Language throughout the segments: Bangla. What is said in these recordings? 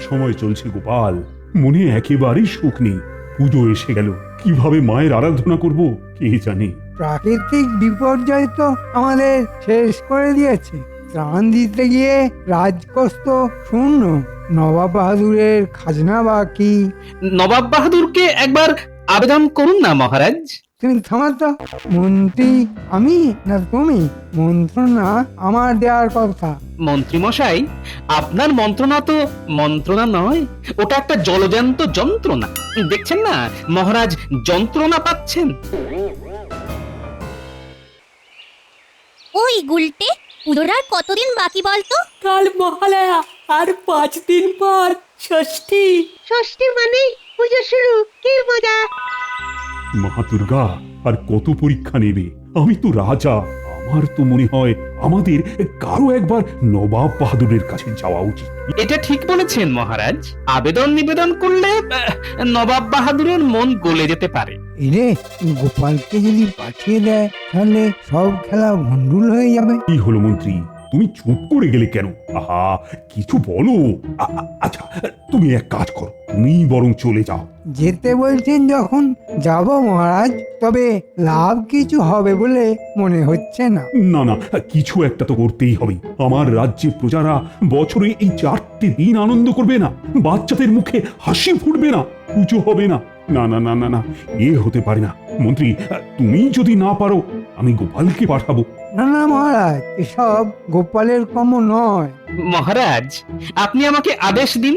সময় চলছে গোপাল, মনে একেবারেই সুখ নেই। পুজো এসে গেল, কিভাবে মায়ের আরাধনা করব কে জানে। প্রাকৃতিক বিপর্যয় তো আমাদের শেষ করে দিয়েছে। ত্রাণ দিতে গিয়ে রাজকোষ তো শূন্য, নবাব বাহাদুরের খাজনা বাকি। নবাব বাহাদুরকে একবার আবেদন করুন না মহারাজ। তুমি থামাতো, মন্ত্রী আমি না তুমি? মন্ত্রণা আমার দেওয়ার কথা। মন্ত্রী মশাই, আপনার মন্ত্রণা তো মন্ত্রণা নয়, ওটা একটা জলজান্ত যন্ত্রণা। দেখছেন না মহারাজ যন্ত্রণা পাচ্ছেন। ওই গুলটে, পুজোর আর কতদিন বাকি বলতো? কাল মহালয়া আর 5 দিন পর ষষ্ঠী। ষষ্ঠী মানে পুজো শুরু, কি মজা! মা দুর্গা আর কত পরীক্ষা নেবে? আমি তো রাজা, আমার তো মনে হয় আমাদের কারো একবার নবাব বাহাদুরের কাছে যাওয়া উচিত। এটা ঠিক বলেছেন মহারাজ, আবেদন নিবেদন করলে নবাব বাহাদুরের মন গলে যেতে পারে। এরে, গোপালকে যদি পাঠিয়ে দেয় তাহলে সব খেলা ভণ্ডুল হয়ে যাবে। কি হলো মন্ত্রী, তুমি চুপ করে গেলে কেন? আহা, কিছু বলো। আচ্ছা, তুমি এক কাজ করো, তুমি বরং চলে যাও। যেতে বলছেন যখন যাব মহারাজ, তবে লাভ কিছু হবে বলে মনে হচ্ছে না। না না, কিছু একটা তো করতেই হবে। আমার রাজ্যে প্রজারা বছরে এই 4টে দিন আনন্দ করবে না, বাচ্চাদের মুখে হাসি ফুটবে না, পুজো হবে না। না না না না না, এ হতে পারে না। মন্ত্রী, তুমি যদি না পারো আমি গোপালকে পাঠাবো। না না মহারাজ, এসব গোপালের কম নয়। মহারাজ, আপনি আমাকে আদেশ দিন,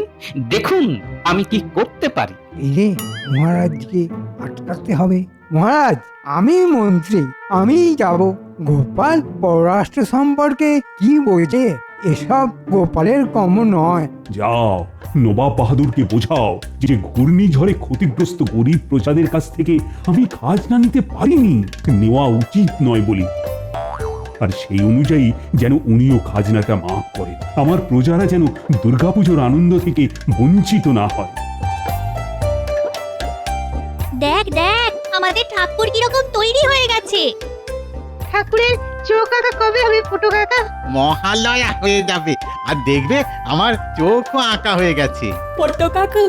দেখুন আমি কি করতে পারি। এরে, মহারাজকে আটকাতে হবে। মহারাজ, আমি মন্ত্রী, আমি যাব। গোপাল পররাষ্ট্র সম্পর্কে কি বলছে, এসব গোপালের কম নয়। যাও, নবাব বাহাদুরকে বোঝাও যে ঘূর্ণিঝড়ে ক্ষতিগ্রস্ত গরিব প্রজাদের কাছ থেকে আমি খাজনা নিতে পারিনি, নেওয়া উচিত নয় বলি। আর সেই অনুযায়ী যেন উনিও খাজনাটা মাফ করেন, আমার প্রজারা যেন দুর্গাপুজোর আনন্দ থেকে বঞ্চিত না হয়। দেখ দেখ, আমাদের ঠাকুর কিরকম তৈরি হয়ে গেছে। ঠাকুরের চোখ আঁকা কবে হবে ফুটো কাকা? মহালয়া হয়ে যাবে, আর দেখবে আমার চোখও আঁকা হয়ে গেছে। পট্ট কাকু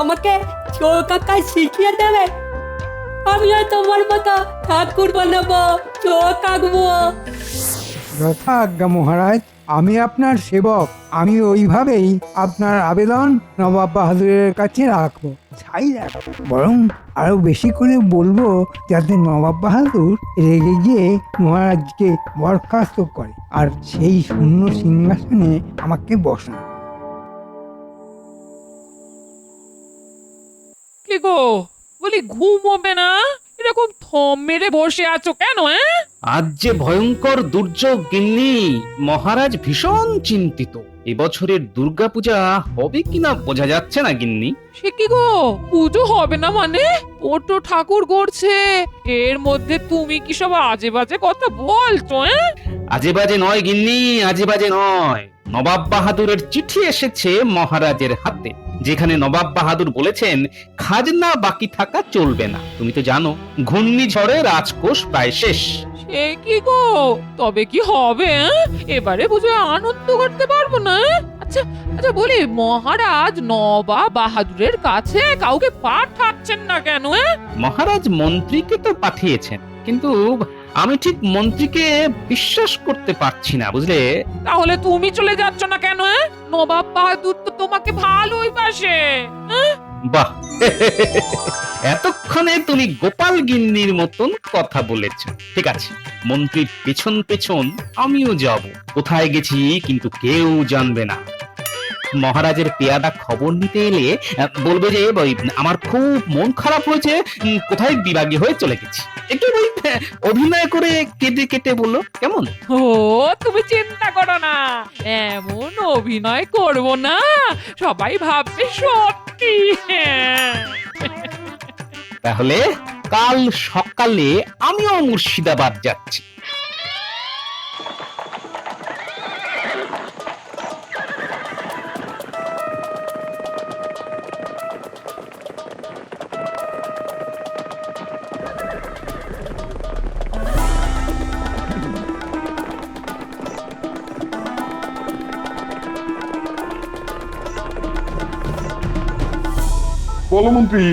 আমাকে চোখ আঁকা শিখিয়ে দেবে। আমিও তোমার মতো ঠাকুর বানাবো, চোখ আঁকবো। যথা আজ্ঞা মহারাজ, আমি আপনার সেবক। আমি ওইভাবেই আপনার আবেদন নবাব বাহাদুরের কাছে রাখবো। যাই রাখবো, বরং আরো বেশি করে বলবো যাতে নবাব বাহাদুর রেগে গিয়ে মহারাজকে বরখাস্ত করে আর সেই শূন্য সিংহাসনে আমাকে বসান। কি গো, বলি ঘুমোবে না? এরকম থম মেরে বসে আছো কেন? আজ যে ভয়ঙ্কর দুর্যোগ গিন্নি, মহারাজ ভীষণ চিন্তিত। এবছরের দুর্গাপূজা হবে কিনা বোঝা যাচ্ছে না গিন্নি। সে কি গো, পুজো হবে না মানে? ছোট ঠাকুর গড়ছে, এর মধ্যে তুমি কি সব আজে বাজে কথা বলছো? আজে বাজে নয় গিন্নি, আজে বাজে নয়। নবাব বাহাদুরের চিঠি এসেছে মহারাজের হাতে, যেখানে নবাব বাহাদুর বলেছেন খাজনা বাকি থাকা চলবে না। তুমি তো জানো ঘূর্ণিঝড়ে রাজকোষ প্রায় শেষ। সে কি গো, তবে কি হবে? এবারে বুঝে আনন্দ করতে পারবো না? আচ্ছা আচ্ছা, বলি মহারাজ নবাব বাহাদুরের কাছে কাউকে পাঠাচ্ছেন না কেন? মহারাজ মন্ত্রীকে তো পাঠিয়েছেন, কিন্তু আমি ঠিক মন্ত্রীকে বিশ্বাস করতে পারছি না, বুঝলে। তাহলে তুমি চলে যাচ্ছ না কেন? নবাব বাহাদুর তো তোমাকে ভালোই বাসে। বাহ, এতক্ষণে তুমি গোপাল গিন্নির মতন কথা বলেছ। ঠিক আছে, মন্ত্রীর পেছন পেছন আমিও যাব। কোথায় গেছি কিন্তু কেউ জানবে না। মহারাজের পেয়াদা খবর নিতে এলে বলবে যে আমার খুব মন খারাপ হয়েছে, কোথায় বিরাগী হয়ে চলে গেছি। একটু অভিনয় করে কেটে কেটে বলো, কেমন? ও, তুমি চিন্তা করো না, এমন অভিনয় করব না সবাই ভাববে সত্যি। তাহলে কাল সকালে আমিও মুর্শিদাবাদ যাচ্ছি। বলো মন্ত্রী।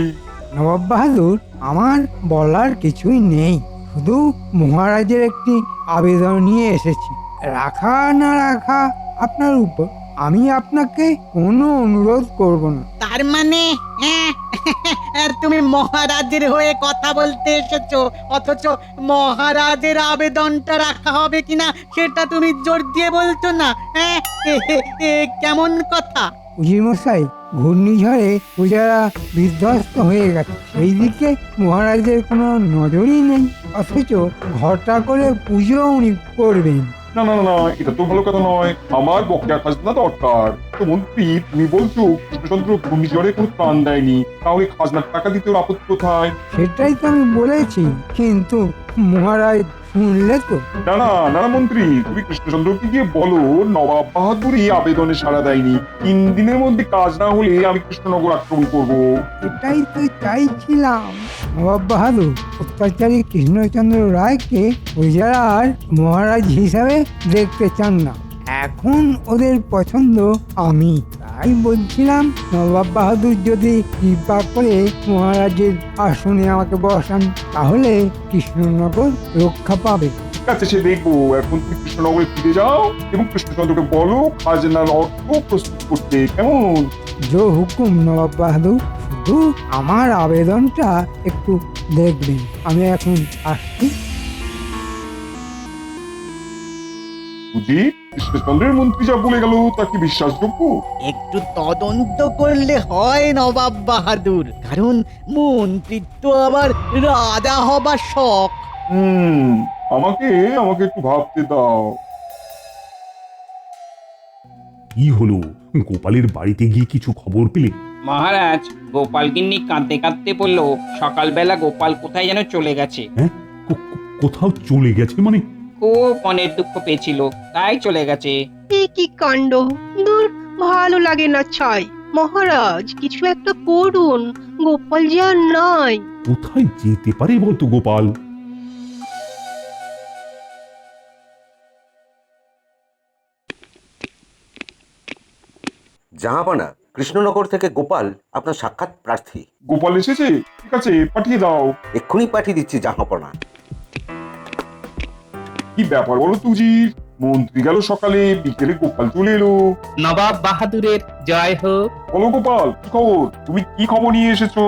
নবাব বাহাদুর, আমার বলার কিছুই নেই, শুধু মহারাজের একটি আবেদন নিয়ে এসেছি। রাখা না রাখা আপনার উপর, আমি আপনাকে কোনো অনুরোধ করব না। তার মানে তুমি মহারাজের হয়ে কথা বলতে এসেছো, অথচ মহারাজের আবেদনটা রাখা হবে কিনা সেটা তুমি জোর দিয়ে বলছো না? কেমন কথা? উজির মশাই, ঘূর্ণিঝড়ে পূজারা বিধ্বস্ত হয়ে গেছে, সেই দিকে মহারাজের কোনো নজরই নেই, অথচ ঘটা করে পুজো উনি করবেন। না না না না, এটা তো ভালো কথা নয়। আমার বকেয়া খাজনা দরকার। তো মন্ত্রী, তুমি বলছো কৃষ্ণচন্দ্র ঘূর্ণিঝড়ে কোনো ত্রাণ দেয়নি, তাহলে খাজনার টাকা দিতে ওর আপত্তি কোথায়? সেটাই তো আমি বলেছি, কিন্তু মহারাজ শুনলে তো। না না না না মন্ত্রী, তুমি কৃষ্ণচন্দ্রকে গিয়ে বলো নবাব বাহাদুর এই আবেদনে সাড়া দেয়নি, 3 দিনের মধ্যে কাজ না হলে আমি কৃষ্ণনগর আক্রমণ করব। এটাই তো চাইছিলাম। নবাব বাহাদুর অত্যাচারী কৃষ্ণচন্দ্র রায়কে প্রজার মহারাজ হিসাবে দেখতে চান না, এখন ওদের পছন্দ আমি। তাই বলছিলাম, নবাব বাহাদুর যদি কৃপা করে মহারাজের আসনে আমাকে বসান, তাহলে কৃষ্ণনগর রক্ষা পাবে। ঠিক আছে, সে দেখবো। এখন তুমি কৃষ্ণনগরে ফিরে যাও এবং কৃষ্ণচন্দ্রকে বলো খাজনার অর্থ প্রস্তুত করতে, কেমন? জো হুকুম নবাব বাহাদুর, শুধু আমার আবেদনটা একটু দেখবেন। আমি এখন আসছি। বুঝি কৃষ্ণচন্দ্রের মন্ত্রী যা বলে গেল তা কি বিশ্বাসযোগ্য? একটু তদন্ত করলে হয় নবাব বাহাদুর, কারণ মন্ত্রিত্ব আবার রাজা হবার শখ। আমাকে আমাকে একটু ভাবতে দাও। কি হলো, গোপালের বাড়িতে গিয়ে কিছু খবর পেলে? মহারাজ, গোপাল গিন্নি কাঁদতে কাঁদতে বলল সকালবেলা গোপাল কোথায় যেন চলে গেছে। হ্যাঁ, কোথাও চলে গেছে মানে? খুব মনের দুঃখ পেয়েছিল, তাই চলে গেছে। এ কি কাণ্ড! দূর, ভালো লাগে না ছাই। মহারাজ, কিছু একটা করুন, গোপাল যে আর নাই। কোথায় যেতে পারে বলতো গোপাল? জাহাপানা, কৃষ্ণনগর থেকে গোপাল আপনার সাক্ষাৎ প্রার্থী। গোপাল এসেছে? ঠিক আছে, পাঠিয়ে দাও। এক্ষুনি পাঠিয়ে দিচ্ছি জাহাপানা। কি ব্যাপার বলো তুজির? মন্ত্রী গেল সকালে, বিকেলে গোপাল চলে এলো। নবাব বাহাদুরের জয় হোক। বলো গোপাল, কি খবর? তুমি কি খবর নিয়ে এসেছো?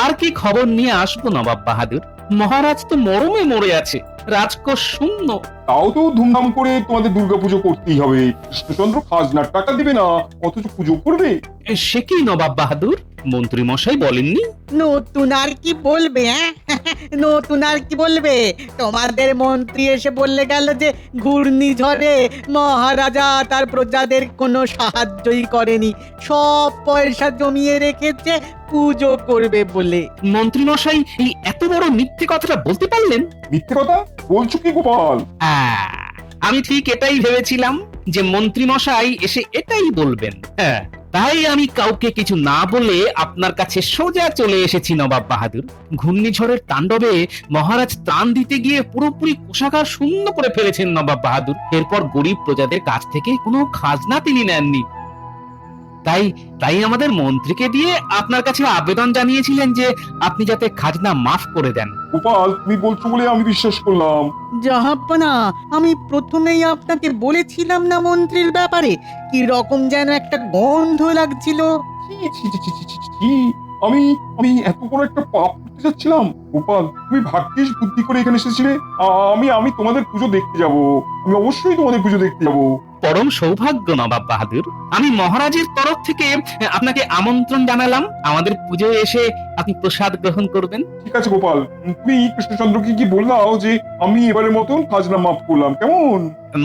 আর কি খবর নিয়ে আসবো নবাব বাহাদুর? মহারাজ তো মরমে মরে আছে, রাজকোষ শূন্য। তাও তো ধুমধাম করে তোমাদের দুর্গাপুজো করতেই হবে। কৃষ্ণচন্দ্র খাজনার টাকা দিবে না, অথচ পুজো করবে। সে কি নবাব বাহাদুর, মন্ত্রী মশাই বলেননি? নতুন আর কি বলবে? নতুন আর কি বলবে? তোমাদের মন্ত্রী এসে বললে গেল যে ঘূর্ণিঝড়ে মহারাজা তার প্রজাদের কোনো সাহায্যই করেনি, সব পয়সা জমিয়ে রেখেছে পুজো করবে বলে। মন্ত্রী মশাই এই এত বড় মিথ্যে কথাটা বলতে পারলেন? মিথ্যে কথা বলছো কি গোপাল? আমি ঠিক এটাই ভেবেছিলাম যে মন্ত্রী মশাই এসে এটাই বলবেন। হ্যাঁ, তাই আমি কাউকে কিছু না বলে আপনার কাছে সোজা চলে এসেছি নবাব বাহাদুর। ঘূর্ণিঝড়ের তাণ্ডবে মহারাজ ত্রাণ দিতে গিয়ে পুরোপুরি কোষাগার শূন্য করে ফেলেছেন নবাব বাহাদুর। এরপর গরিব প্রজাদের কাছ থেকে কোনো খাজনা তিনি নেননি। তাই আমাদের মন্ত্রীকে দিয়ে আপনার কাছে আবেদন জানিয়েছিলেন যে আপনি যাতে খাজনা মাফ করে দেন। গোপাল, তুমি বলছো বলে আমি বিশ্বাস করলাম। জাহাপনা, আমি প্রথমেই আপনাকে বলেছিলাম না মন্ত্রীর ব্যাপারে? কি রকম যেন একটা গন্ধ লাগছিল। আমি আমি এত বড় একটা পাপ করতে যাচ্ছিলাম। গোপাল, তুমি ভাগ্যিস বুদ্ধি করে এখানে এসেছিলে। আমি তোমাদের পুজো দেখতে যাব। আমি অবশ্যই তোমাদের পুজো দেখতে যাব। পরম সৌভাগ্য নবাব বাহাদুর, আমি মহারাজের তরফ থেকে আপনাকে আমন্ত্রণ জানালাম আমাদের পুজোয় এসে আপনি প্রসাদ গ্রহণ করবেন। ঠিক আছে গোপাল, তুমি কৃষ্ণচন্দ্রকে কি বললাও যে আমি এবারের মতন খাজনা মাফ করলাম, কেমন?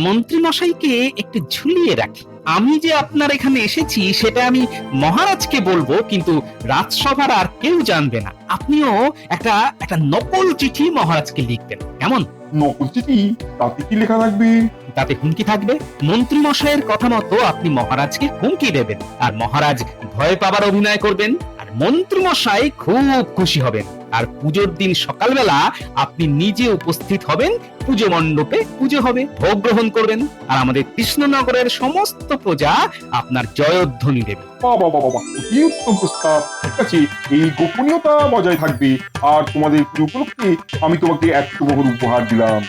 মন্ত্রী মশাইকে একটু ঝুলিয়ে রাখি। আমি যে আপনার এখানে এসেছি সেটা আমি মহারাজকে বলবো, কিন্তু রাজসভার আর কেউ জানবে না। আপনিও একটা নকল চিঠি মহারাজকে লিখবেন, কেমন? নকল চিঠি? তাতে কি লেখা থাকবে? তাতে হুমকি থাকবে। মন্ত্রী মশাইয়ের কথা মতো আপনি মহারাজকে হুমকি দেবেন, আর মহারাজ ভয় পাবার অভিনয় করবেন, আর মন্ত্রী মশাই খুব খুশি হবেন। আর পুজোর দিন সকালবেলা আপনি নিজে উপস্থিত হবেন, পুজো মণ্ডপে পুজো হবে, ভোগ গ্রহণ করবেন, আর আমাদের কৃষ্ণনগরের সমস্ত প্রজা আপনার জয়ধ্বনি দেবে। বাবা বাবা বাবা, কি উত্তম প্রস্তাব। ঠিক আছে, এই গোপনীয়তা বজায় থাকবে। আর তোমাদের পুজো উপলক্ষে আমি তোমাকে 100 বহর উপহার দিলাম।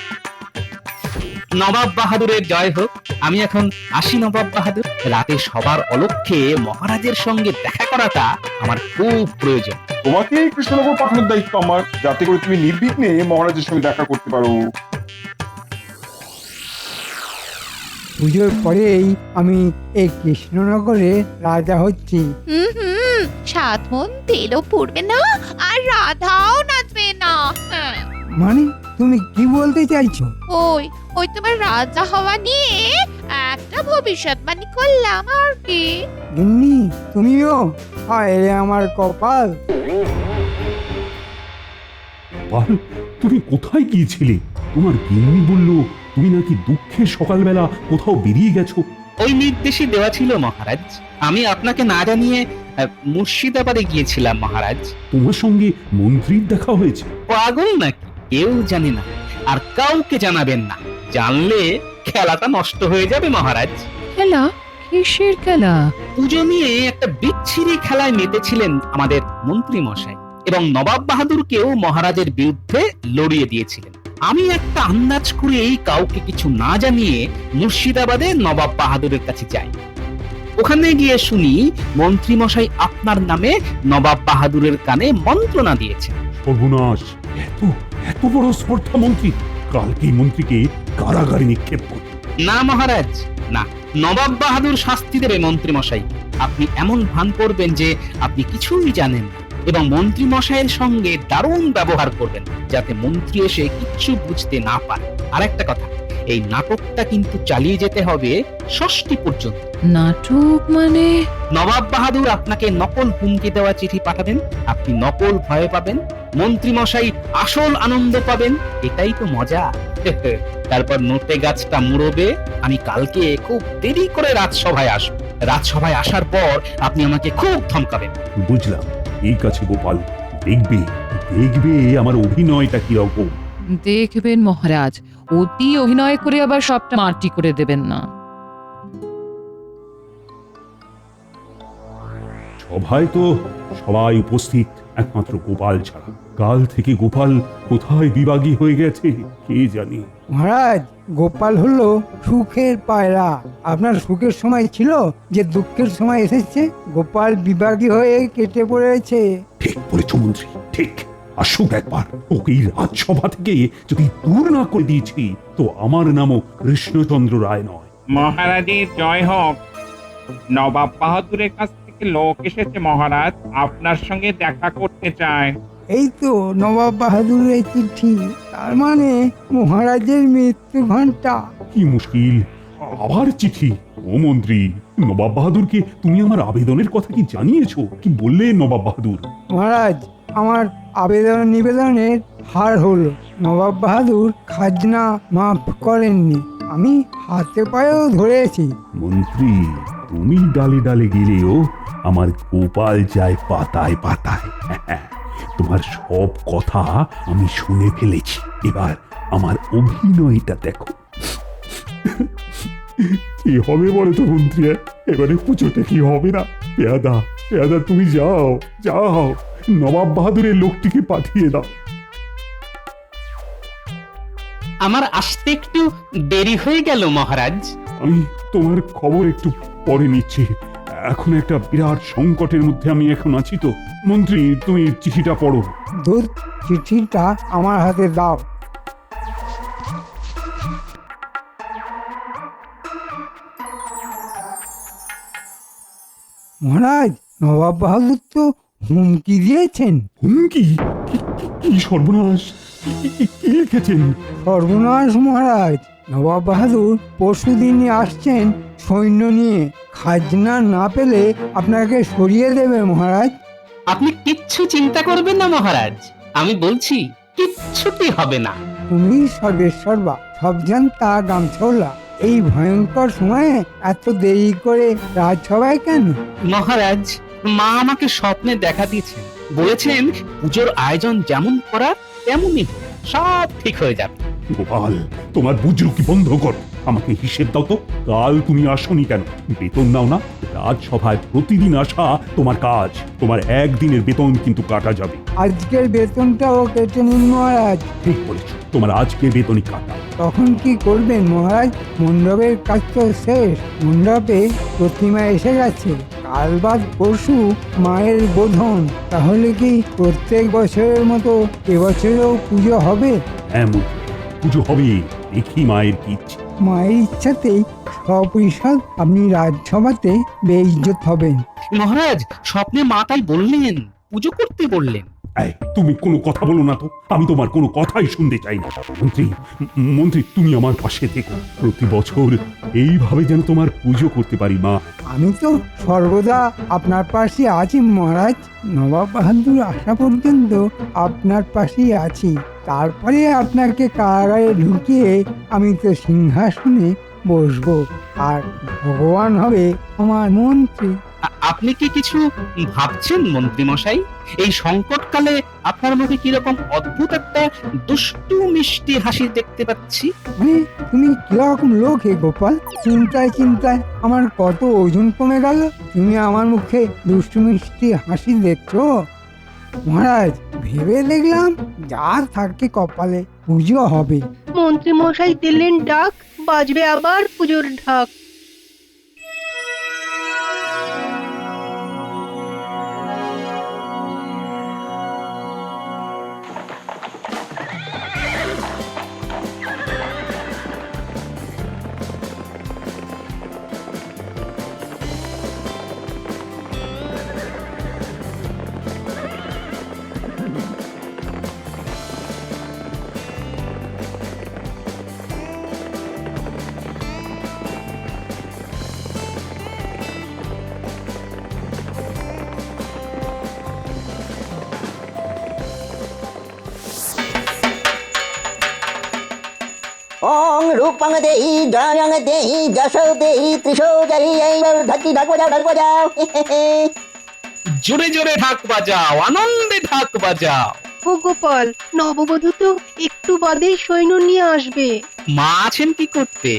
নবাব বাহাদুরের জয় হোক। আমি এখন আসি নবাব বাহাদুর। রাতে সবার অলক্ষ্যে মহারাজের সঙ্গে দেখা করাটা আমার খুব প্রয়োজন। তোমাকে কৃষ্ণনগর পাঠানোর দায়িত্ব আমার, যাতে করে তুমি নির্বিঘ্নে মহারাজের সঙ্গে দেখা করতে পারো। পুজোর পরেই আমি এই কৃষ্ণনগরে রাজা হচ্ছি। হুম, 7 মণ তেলও পড়বে না আর রাধাও নাচবে না। হ্যাঁ, মানে তুমি কি বলতে চাইছো? ওই তোমার রাজা হওয়া নিয়ে একটা ভবিষ্যৎবাণী করলাম আর কি। গিন্নি, তুমিও? হায় রে আমার কপাল। গোপাল, তুমি কোথায় গিয়েছিলে? তোমার গিন্নি বলল তুমি নাকি দুঃখের সকালবেলা কোথাও বেরিয়ে গেছো। ওই নির্দেশই দেওয়া ছিল মহারাজ। আমি আপনাকে না জানিয়ে মুর্শিদাবাদে গিয়েছিলাম মহারাজ। তোমার সঙ্গে মন্ত্রীর দেখা হয়েছে? পাগল নাকি? কেউ জানে না, আর কাউকে জানাবেন না। জানলে খেলাটা নষ্ট হয়ে যাবে মহারাজ। খেলা? কিসের খেলা? পুজো নিয়ে একটা বিচ্ছিরি খেলায় মেতেছিলেন আমাদের মন্ত্রী মশাই, এবং নবাব বাহাদুরকেও মহারাজের বিরুদ্ধে লড়িয়ে দিয়েছিলেন। আমি একটা আন্দাজ করে এই কাউকে কিছু না জানিয়ে মুর্শিদাবাদে নবাব বাহাদুরের কাছে যাই। ওখানে গিয়ে শুনি মন্ত্রী মশাই আপনার নামে নবাব বাহাদুরের কানে মন্ত্রণা দিয়েছেন। সর্বনাশ! এত এত বড় স্পর্ধা মন্ত্রী! কালকে মন্ত্রীকে কারাগারে নিক্ষেপ করবে। না মহারাজ, না। নবাব বাহাদুর শাস্তি দেবে মন্ত্রী মশাই। আপনি এমন ভান করবেন যে আপনি কিছুই জানেন না, এবং মন্ত্রী মশাইয়ের সঙ্গে দারুণ ব্যবহার করবেন, যাতে মন্ত্রী এসে কিচ্ছু বুঝতে না পারে। আর একটা কথা, এই নাটকটা কিন্তু চালিয়ে যেতে হবে 6ষ্ঠী পর্যন্ত। নাটক মানে? নবাব বাহাদুর আপনাকে নকল হুমকি দেওয়া চিঠি পাঠাবেন, আপনি নকল ভয় পাবেন, মন্ত্রী মশাই আসল আনন্দ পাবেন। এটাই তো মজা। তারপর নোটে গাছটা মুড়বে। আমি কালকে খুব দেরি করে রাজসভায় আসবো। রাজসভায় আসার পর আপনি আমাকে খুব ধমকাবেন। বুঝলাম। ঠিক আছে গোপাল, দেখবে দেখবে আমার অভিনয়টা কিরকম। দেখবেন মহারাজ, অতি অভিনয় করে আবার সবটা মাটি করে দেবেন না। সভায় তো সবাই উপস্থিত, একমাত্র গোপাল ছাড়া। কাল থেকে গোপাল কোথায় বিভাগী হয়ে গেছে কে জানে। মহারাজ, গোপাল হলো সুখের পায়রা। আপনার সুখের সময় ছিল যে দুঃখের সময় এসেছে। গোপাল বিভাগী হয়ে কেটে পড়েছে। ঠিক বলেছ মন্ত্রী, ঠিক। আসুক একবার। ওকে এই রাজসভা থেকে যদি দূর না করে দিয়েছি, তো আমার নামও কৃষ্ণচন্দ্র রায় নয়। মহারাজের জয় হোক। নবাব বাহাদুরের কাছ থেকে লোক এসেছে মহারাজ, আপনার সঙ্গে দেখা করতে চায়। এই তো নবাব বাহাদুরের চিঠি। তার মানে মহারাজের মৃত্যু ঘন্টা। কি মুশকিল, আবার চিঠি! ও মন্ত্রী, নবাব বাহাদুরকে তুমি আমার আবেদনের কথা কি জানিয়েছো? কি বললে নবাব বাহাদুর? মহারাজ, আমার আবেদন নিবেদনের হার হলো। নবাব বাহাদুর খাজনা মাফ করেননি। আমি হাতে পায়েও ধরেছি। মন্ত্রী, তুমি ডালে ডালে গেলেও আমার গোপাল যায় পাতায় পাতায়। তোমার সব কথা আমি শুনে ফেলেছি। এবার আমার অভিনয়টা দেখো। কি হবে বলে তো মন্ত্রী? এবারে পুজোটা কি হবে না? পেয়াদা, পেয়াদা, তুমি যাও যাও, নবাব বাহাদুরের লোকটিকে পাঠিয়ে দাও। আমার আসতে একটু দেরি হয়ে গেল মহারাজ। আমি তোমার খবর একটু পরে নিচ্ছি। এখন একটা বিরাট সংকটের মধ্যে আমি এখন আছি। তো মন্ত্রী, তুমি চিঠিটা পড়ো। দুধ, চিঠিটা আমার হাতে দাও। মহারাজ, নবাব বাহাদুর তো হুমকি দিয়েছেন। হুমকি? কি সর্বনাশ! কি লিখেছেন? সর্বনাশ মহারাজ, নবাব বাহাদুর পরশুদিনই আসছেন সৈন্য নিয়ে। খাজনা না পেলে আপনাকে সরিয়ে দেবে মহারাজ। আপনি কিচ্ছু চিন্তা করবেন না মহারাজ, আমি বলছি কিচ্ছুটি হবে না। তুমি সর্বেশ্বরবা, সব জানতা গামছলা। এই ভয়ঙ্কর সময়ে এত দেরি করে রাজসভায় কেন? মহারাজ, মা আমাকে স্বপ্নে দেখা দিয়েছেন বলেছেন পুজোর আয়োজন যেমন করার তেমনই হোক, সব ঠিক হয়ে যাবে। গোপাল, তোমার বুজরুকি বন্ধ কর। আমাকে হিসেব দাও তো, কাল তুমি আসনি কেন? বেতন নাও না? রাজসভায় প্রতিদিন আসা তোমার কাজ। তোমার একদিনের বেতন কিন্তু কাটা যাবে। আজকের বেতনটাও কেটে নিন মহারাজ। ঠিক বলেছো, তোমার আজকে বেতনই কাটা। তখন কি করবেন মহারাজ? মণ্ডপের কাজ তো শেষ, মণ্ডপে প্রতিমা এসে গেছে, কাল বাদ পরশু মায়ের বোধন। তাহলে কি প্রত্যেক বছরের মতো এবছরেও পুজো হবে? এমন পুজো হবে, দেখি মায়ের কি ইচ্ছে। মায়ের ইচ্ছাতেই সপরিষদ আপনি রাজসভাতে বেইজ্জত হবেন। মহারাজ, স্বপ্নে মা তাই বললেন, পুজো করতে বললেন। এই, তুমি কোনো কথা বলো না তো, আমি তোমার কোনো কথাই শুনতে চাই না। মন্ত্রী, তুমি আমার পাশে থেকো। প্রতি বছর এইভাবে যেন তোমার পুজো করতে পারি মা। আমি তো সর্বদা আপনার পাশে আছি মহারাজ। নবাব বাহাদুর আসা পর্যন্ত আপনার পাশেই আছি। তারপরে আপনাকে কারাগারে ঢুকিয়ে আমি তো সিংহাসনে বসবো, আর ভগবান হবে আমার মন্ত্রী। আপনি কি কিছু ভাবছেন মন্ত্রী মশাই? এই সংকটকালে আপনার মুখে কিরকম অদ্ভুত একটা দুষ্টু মিষ্টি হাসি দেখতে পাচ্ছি। মানে তুমি কিরকম লোক হে গোপাল? চিন্তায় চিন্তায় আমার কত ওজন কমে গেল। তুমি আমার মুখে দুষ্টু মিষ্টি হাসি দেখছো? মহারাজ, ভেবে দেখলাম যা থাকে কপালে, পুজো হবে। মন্ত্রী মশাই দিলেন ডাক, বাজবে আবার পুজোর ঢাক। ওং রূপং দেহি জয়ং দেহি যশো দেহি ত্রিশো দেহি এইবার ঢাকি ঢাক বাজাও। জোরে জোরে ঢাক বাজাও, আনন্দে ঢাক বাজাও। ও গোপাল, নববধূ তো একটু বাদেই সৈন্য নিয়ে আসবে। মা আছেন কি করতে?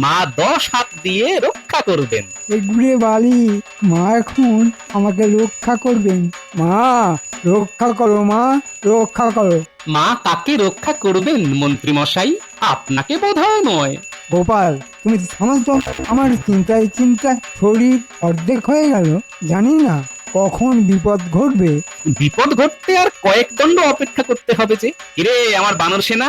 মা 10 হাত দিয়ে রক্ষা করবেন। এগুড়ে বালি, মা এখন আমাকে রক্ষা করবেন। মা, রক্ষা করো মা, রক্ষা করো। মা কাকে রক্ষা করবেন মন্ত্রী মশাই? আপনাকে বোধহয় নয়। গোপাল, তুমি থামো তো। আমার চিন্তায় চিন্তায় শরীর অর্ধেক হয়ে গেল। জানি না কখন বিপদ ঘটবে। বিপদ ঘটতে আর কয়েক দণ্ড অপেক্ষা করতে হবে যে। কিরে আমার বানর সেনা,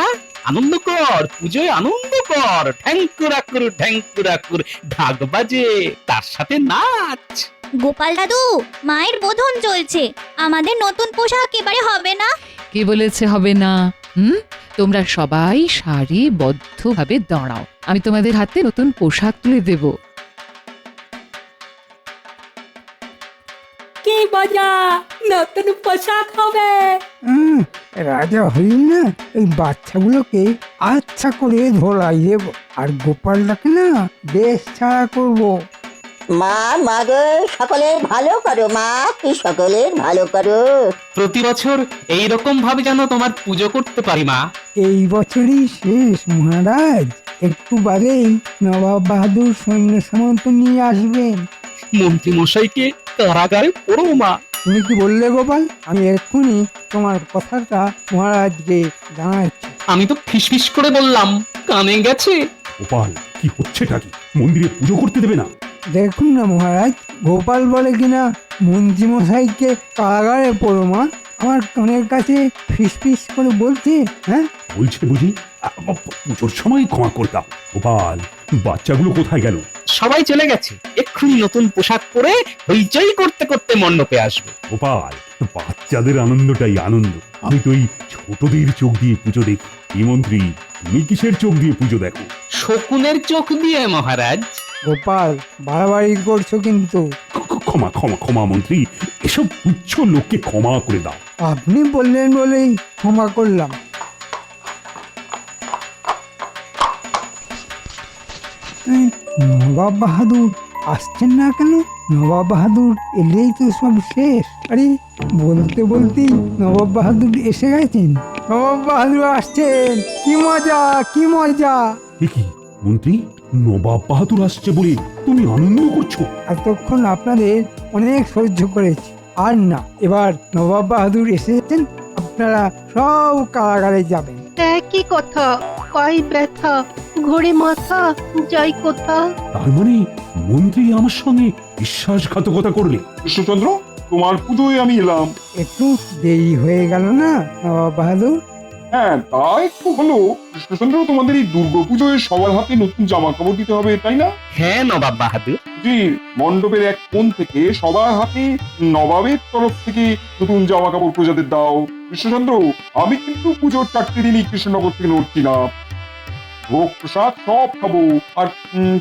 আনন্দ কর, পুজোয় আনন্দ কর। ঢ্যাঙ্কুরাকুর ঢ্যাঙ্কুরাকুর ঢাক বাজে, তার সাথে নাচ। গোপাল দাদু, মায়ের বোধন চলছে, আমাদের নতুন পোশাক এবারে হবে না? কে বলেছে হবে না? তোমরা সবাই সারিবদ্ধভাবে দাঁড়াও, আমি তোমাদের হাতে নতুন পোশাক তুলে দেব। কি মজা, নতুন পোশাক হবে। রাজা হরিণ না, এই বাচ্চাগুলোকে আচ্ছা করে ধরাই দেব, আর গোপালটাকে না দেশ ছাড়া করবো। মা, মা গো, সকলের ভালো করো মা, তুই সকলের ভালো করো। প্রতি বছর এইরকম ভাবে যেন তোমার পুজো করতে পারি মা। এই বছরই শেষ মহারাজ, একটু বাদেই নবাব বাহাদুর সৈন্য সামন্ত নিয়ে আসবেন। মন্ত্রী মশাইকে কারাগারে পড়ো মা। তুমি কি বললে গোপাল? আমি এক্ষুনি তোমার কথাটা মহারাজকে জানাচ্ছি। আমি তো ফিসফিস করে বললাম, কানে গেছে। গোপাল, কি হচ্ছেটা কি? মন্দিরে পুজো করতে দেবে না? দেখুন না মহারাজ, গোপাল বলে কিনা মন্ত্রী মশাইকে কারাগারে পড়ো মা। আমার কানের কাছে ফিস করে বলছে। হ্যাঁ, বলছে বুঝি? পুজোর সময় ক্ষমা করতাম। গোপাল, বাচ্চাগুলো কোথায় গেল? সবাই চলে গেছে, এক্ষুনি নতুন পোশাক পরে হইচই করতে করতে মণ্ডপে আসবে। গোপাল, বাচ্চাদের আনন্দটাই আনন্দ। আমি তো এই ছোটদের চোখ দিয়ে পুজো দেখি। এই মন্ত্রী, তুমি কিসের চোখ দিয়ে পুজো দেখো? শকুনের চোখ দিয়ে মহারাজ। গোপাল, বাড়াবাড়ি করছো কিন্তু। ক্ষমা ক্ষমা ক্ষমা মন্ত্রী, এসব তুচ্ছ লোককে ক্ষমা করে দাও। আপনি বললেন বলেই ক্ষমা করলাম। নবাব বাহাদুর আসছেন না কেন? নবাব বাহাদুর এলেই তো সব শেষ। আরে বলতে বলতেই নবাব বাহাদুর এসে গেছেন। নবাব বাহাদুর আসছেন, কি মজা কি মজা। এ কি মন্ত্রী, নবাব বাহাদুর আসছে বলে তুমি আনন্দ করছো? এতক্ষণ আপনাদের অনেক সহ্য করেছি, আর না, এবার নবাব বাহাদুর এসেছেন, আপনারা সব কারাগারে যাবেন। একই কথা, পাই ব্যথা, ঘোরে মাথা, যাই কোথা। তার মানে মন্ত্রী আমার সঙ্গে বিশ্বাসঘাতকতা করলে? কৃষ্ণচন্দ্র, তোমার পুজোয় আমি এলাম। একটু দেরি হয়ে গেল না নবাব বাহাদুর? হ্যাঁ, তা একটু হলো। কৃষ্ণচন্দ্র, তোমাদের এই দুর্গাপুজোয় সবার হাতে নতুন জামা কাপড় দিতে হবে, তাই না? হ্যাঁ নবাব বাহাদুর। জি, মণ্ডপের এক কোণ থেকে সবার হাতে নবাবের তরফ থেকে নতুন জামা কাপড় প্রজাদের দাও। কৃষ্ণচন্দ্র, আমি কিন্তু পুজোর 4টে দিনই কৃষ্ণনগর থেকে নড়ছি না। ভোগ প্রসাদ সব খাবো, আর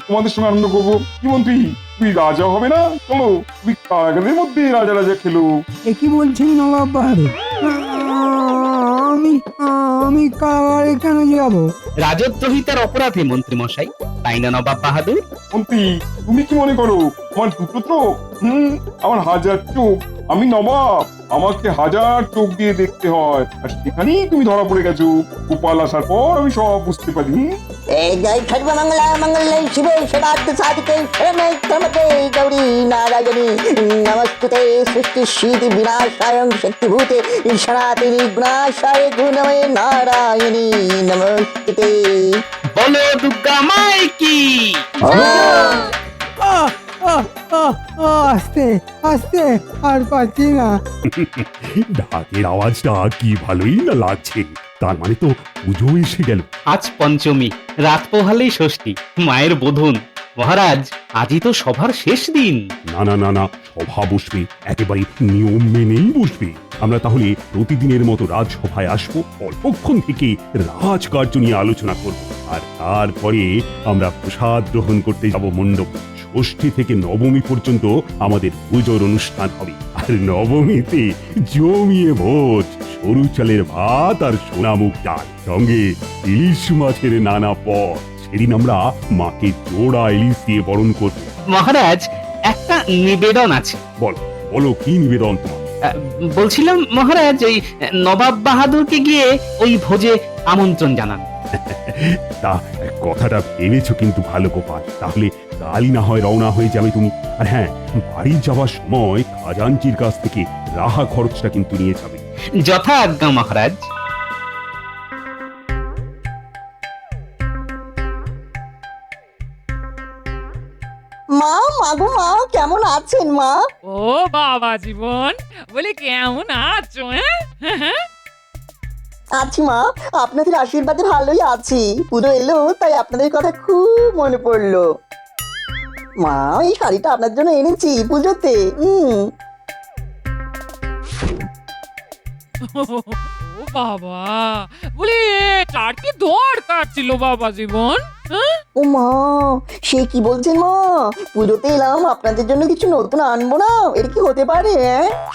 তোমাদের সঙ্গে আনন্দ করবো। কি মন্ত্রী, তুই রাজা হবে না? চলো, তুমি কারাগারের মধ্যে রাজা রাজা খেলো। এ কি বলছেন নবাব বাহাদুর? আমি আমি কারাগারে কেন যাব? রাজদ্রোহিতার অপরাধে মন্ত্রী মশাই, তাই না নবাব বাহাদুর? মন্ত্রী, তুমি কি মনে করো আমার দুটো চোখ? আমার হাজার চোখ। আমি নবাব, আমাকে হাজার চোখ দিয়ে দেখতে হয়, আর সেখানেই তুমি ধরা পড়ে গেছো। গোপাল আসার পর আমি সব বুঝতে পারি। এই জয় সর্বমঙ্গলা মঙ্গলে শিবে সদার্থ সাধিকে শরণে ত্রম্বকে গৌরী নারায়ণী নমস্তুতে সৃষ্টি সিদ্ধি বিনাশায়ং শক্তিভূতে সনাতনী গুণাশায় গুণময়ে নারায়ণী নমস্তুতে। বলো দুর্গা মাই কি? আস্তে আস্তে, আর পাচ্ছি না। ঢাকের আওয়াজটা কি ভালোই না লাগছে। তার মানে তো পুজো এসে গেল। আজ পঞ্চমী, রাত পোহালেই ষষ্ঠী, মায়ের বোধন। মহারাজ, আজই তো সভার শেষ দিন। না না না না, সভা বসবে, একেবারে নিয়ম মেনেই বসবে। আমরা তাহলে প্রতিদিনের মতো রাজসভায় আসবো, অল্পক্ষণ থেকে রাজকার্য নিয়ে আলোচনা করব, আর তারপরে আমরা প্রসাদ গ্রহণ করতে যাব মণ্ডপ। ষষ্ঠী থেকে নবমী পর্যন্ত আমাদের পুজোর অনুষ্ঠান হবে, আর নবমীতে জমিয়ে ভোজ, সরু চালের ভাত আর সোনামুখ ডাল, সঙ্গে ইলিশ মাছের নানা পদ। সেদিন আমরা মাকে জোড়া ইলিশ দিয়ে বরণ করব। মহারাজ, একটা নিবেদন আছে। বলো বলো, কি নিবেদন তোমার? বলছিলাম মহারাজ, এই নবাব বাহাদুরকে গিয়ে ওই ভোজে আমন্ত্রণ জানান। তা কথাটা ভেবেছো কিন্তু ভালো গোপাল। তাহলে কালই না হয় রওনা হয়ে যাবে তুমি। আর হ্যাঁ, বাড়ি যাওয়ার সময় খাজাঞ্চির কাছ থেকে রাহা খরচটা কিন্তু নিয়ে যাবে। যথা আজ্ঞা মহারাজ। মা, মাগো মা, কেমন আছেন মা? ও বাবা জীবন, বলি কেমন আছো? আছি মা, আপনাদের আশীর্বাদে ভালোই আছি। পুজো এলো তাই আপনাদের কথা খুব মনে পড়লো। মা, এই শাড়িটা আপনার জন্য এনেছি পুজোতে। ও বাবা, বলি তার কি দরকার ছিল বাবা জীবন? ও মা, সে কি বলছেন মা? পুজোতে এলাম, আপনাদের জন্য কিছু নতুন আনবো না? এটা কি হতে পারে?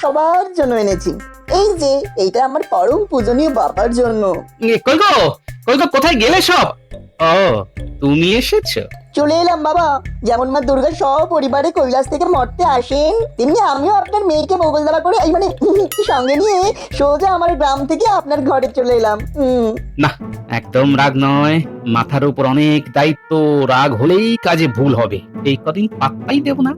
সবার জন্য এনেছি। এই যে, এইটা আমার পরম পূজনীয় বাবার জন্য। কই গো, কোথায় গেলে সব? ও, তুমি এসেছো? চলে এলাম বাবা। যেমন মা দুর্গা সপরিবারে কৈলাস থেকে মর্তে আসেন, তেমনি আমিও আপনার মেয়েকে মোগল দাবা করে, এই মানে সঙ্গে নিয়ে সোজা আমার গ্রাম থেকে আপনার ঘরে চলে এলাম। না, একদম রাগ নয়। মাথার উপর অনেক দায়িত্ব, রাগ হলেই কাজে ভুল হবে। এই কদিন পাত্তাই দেব না।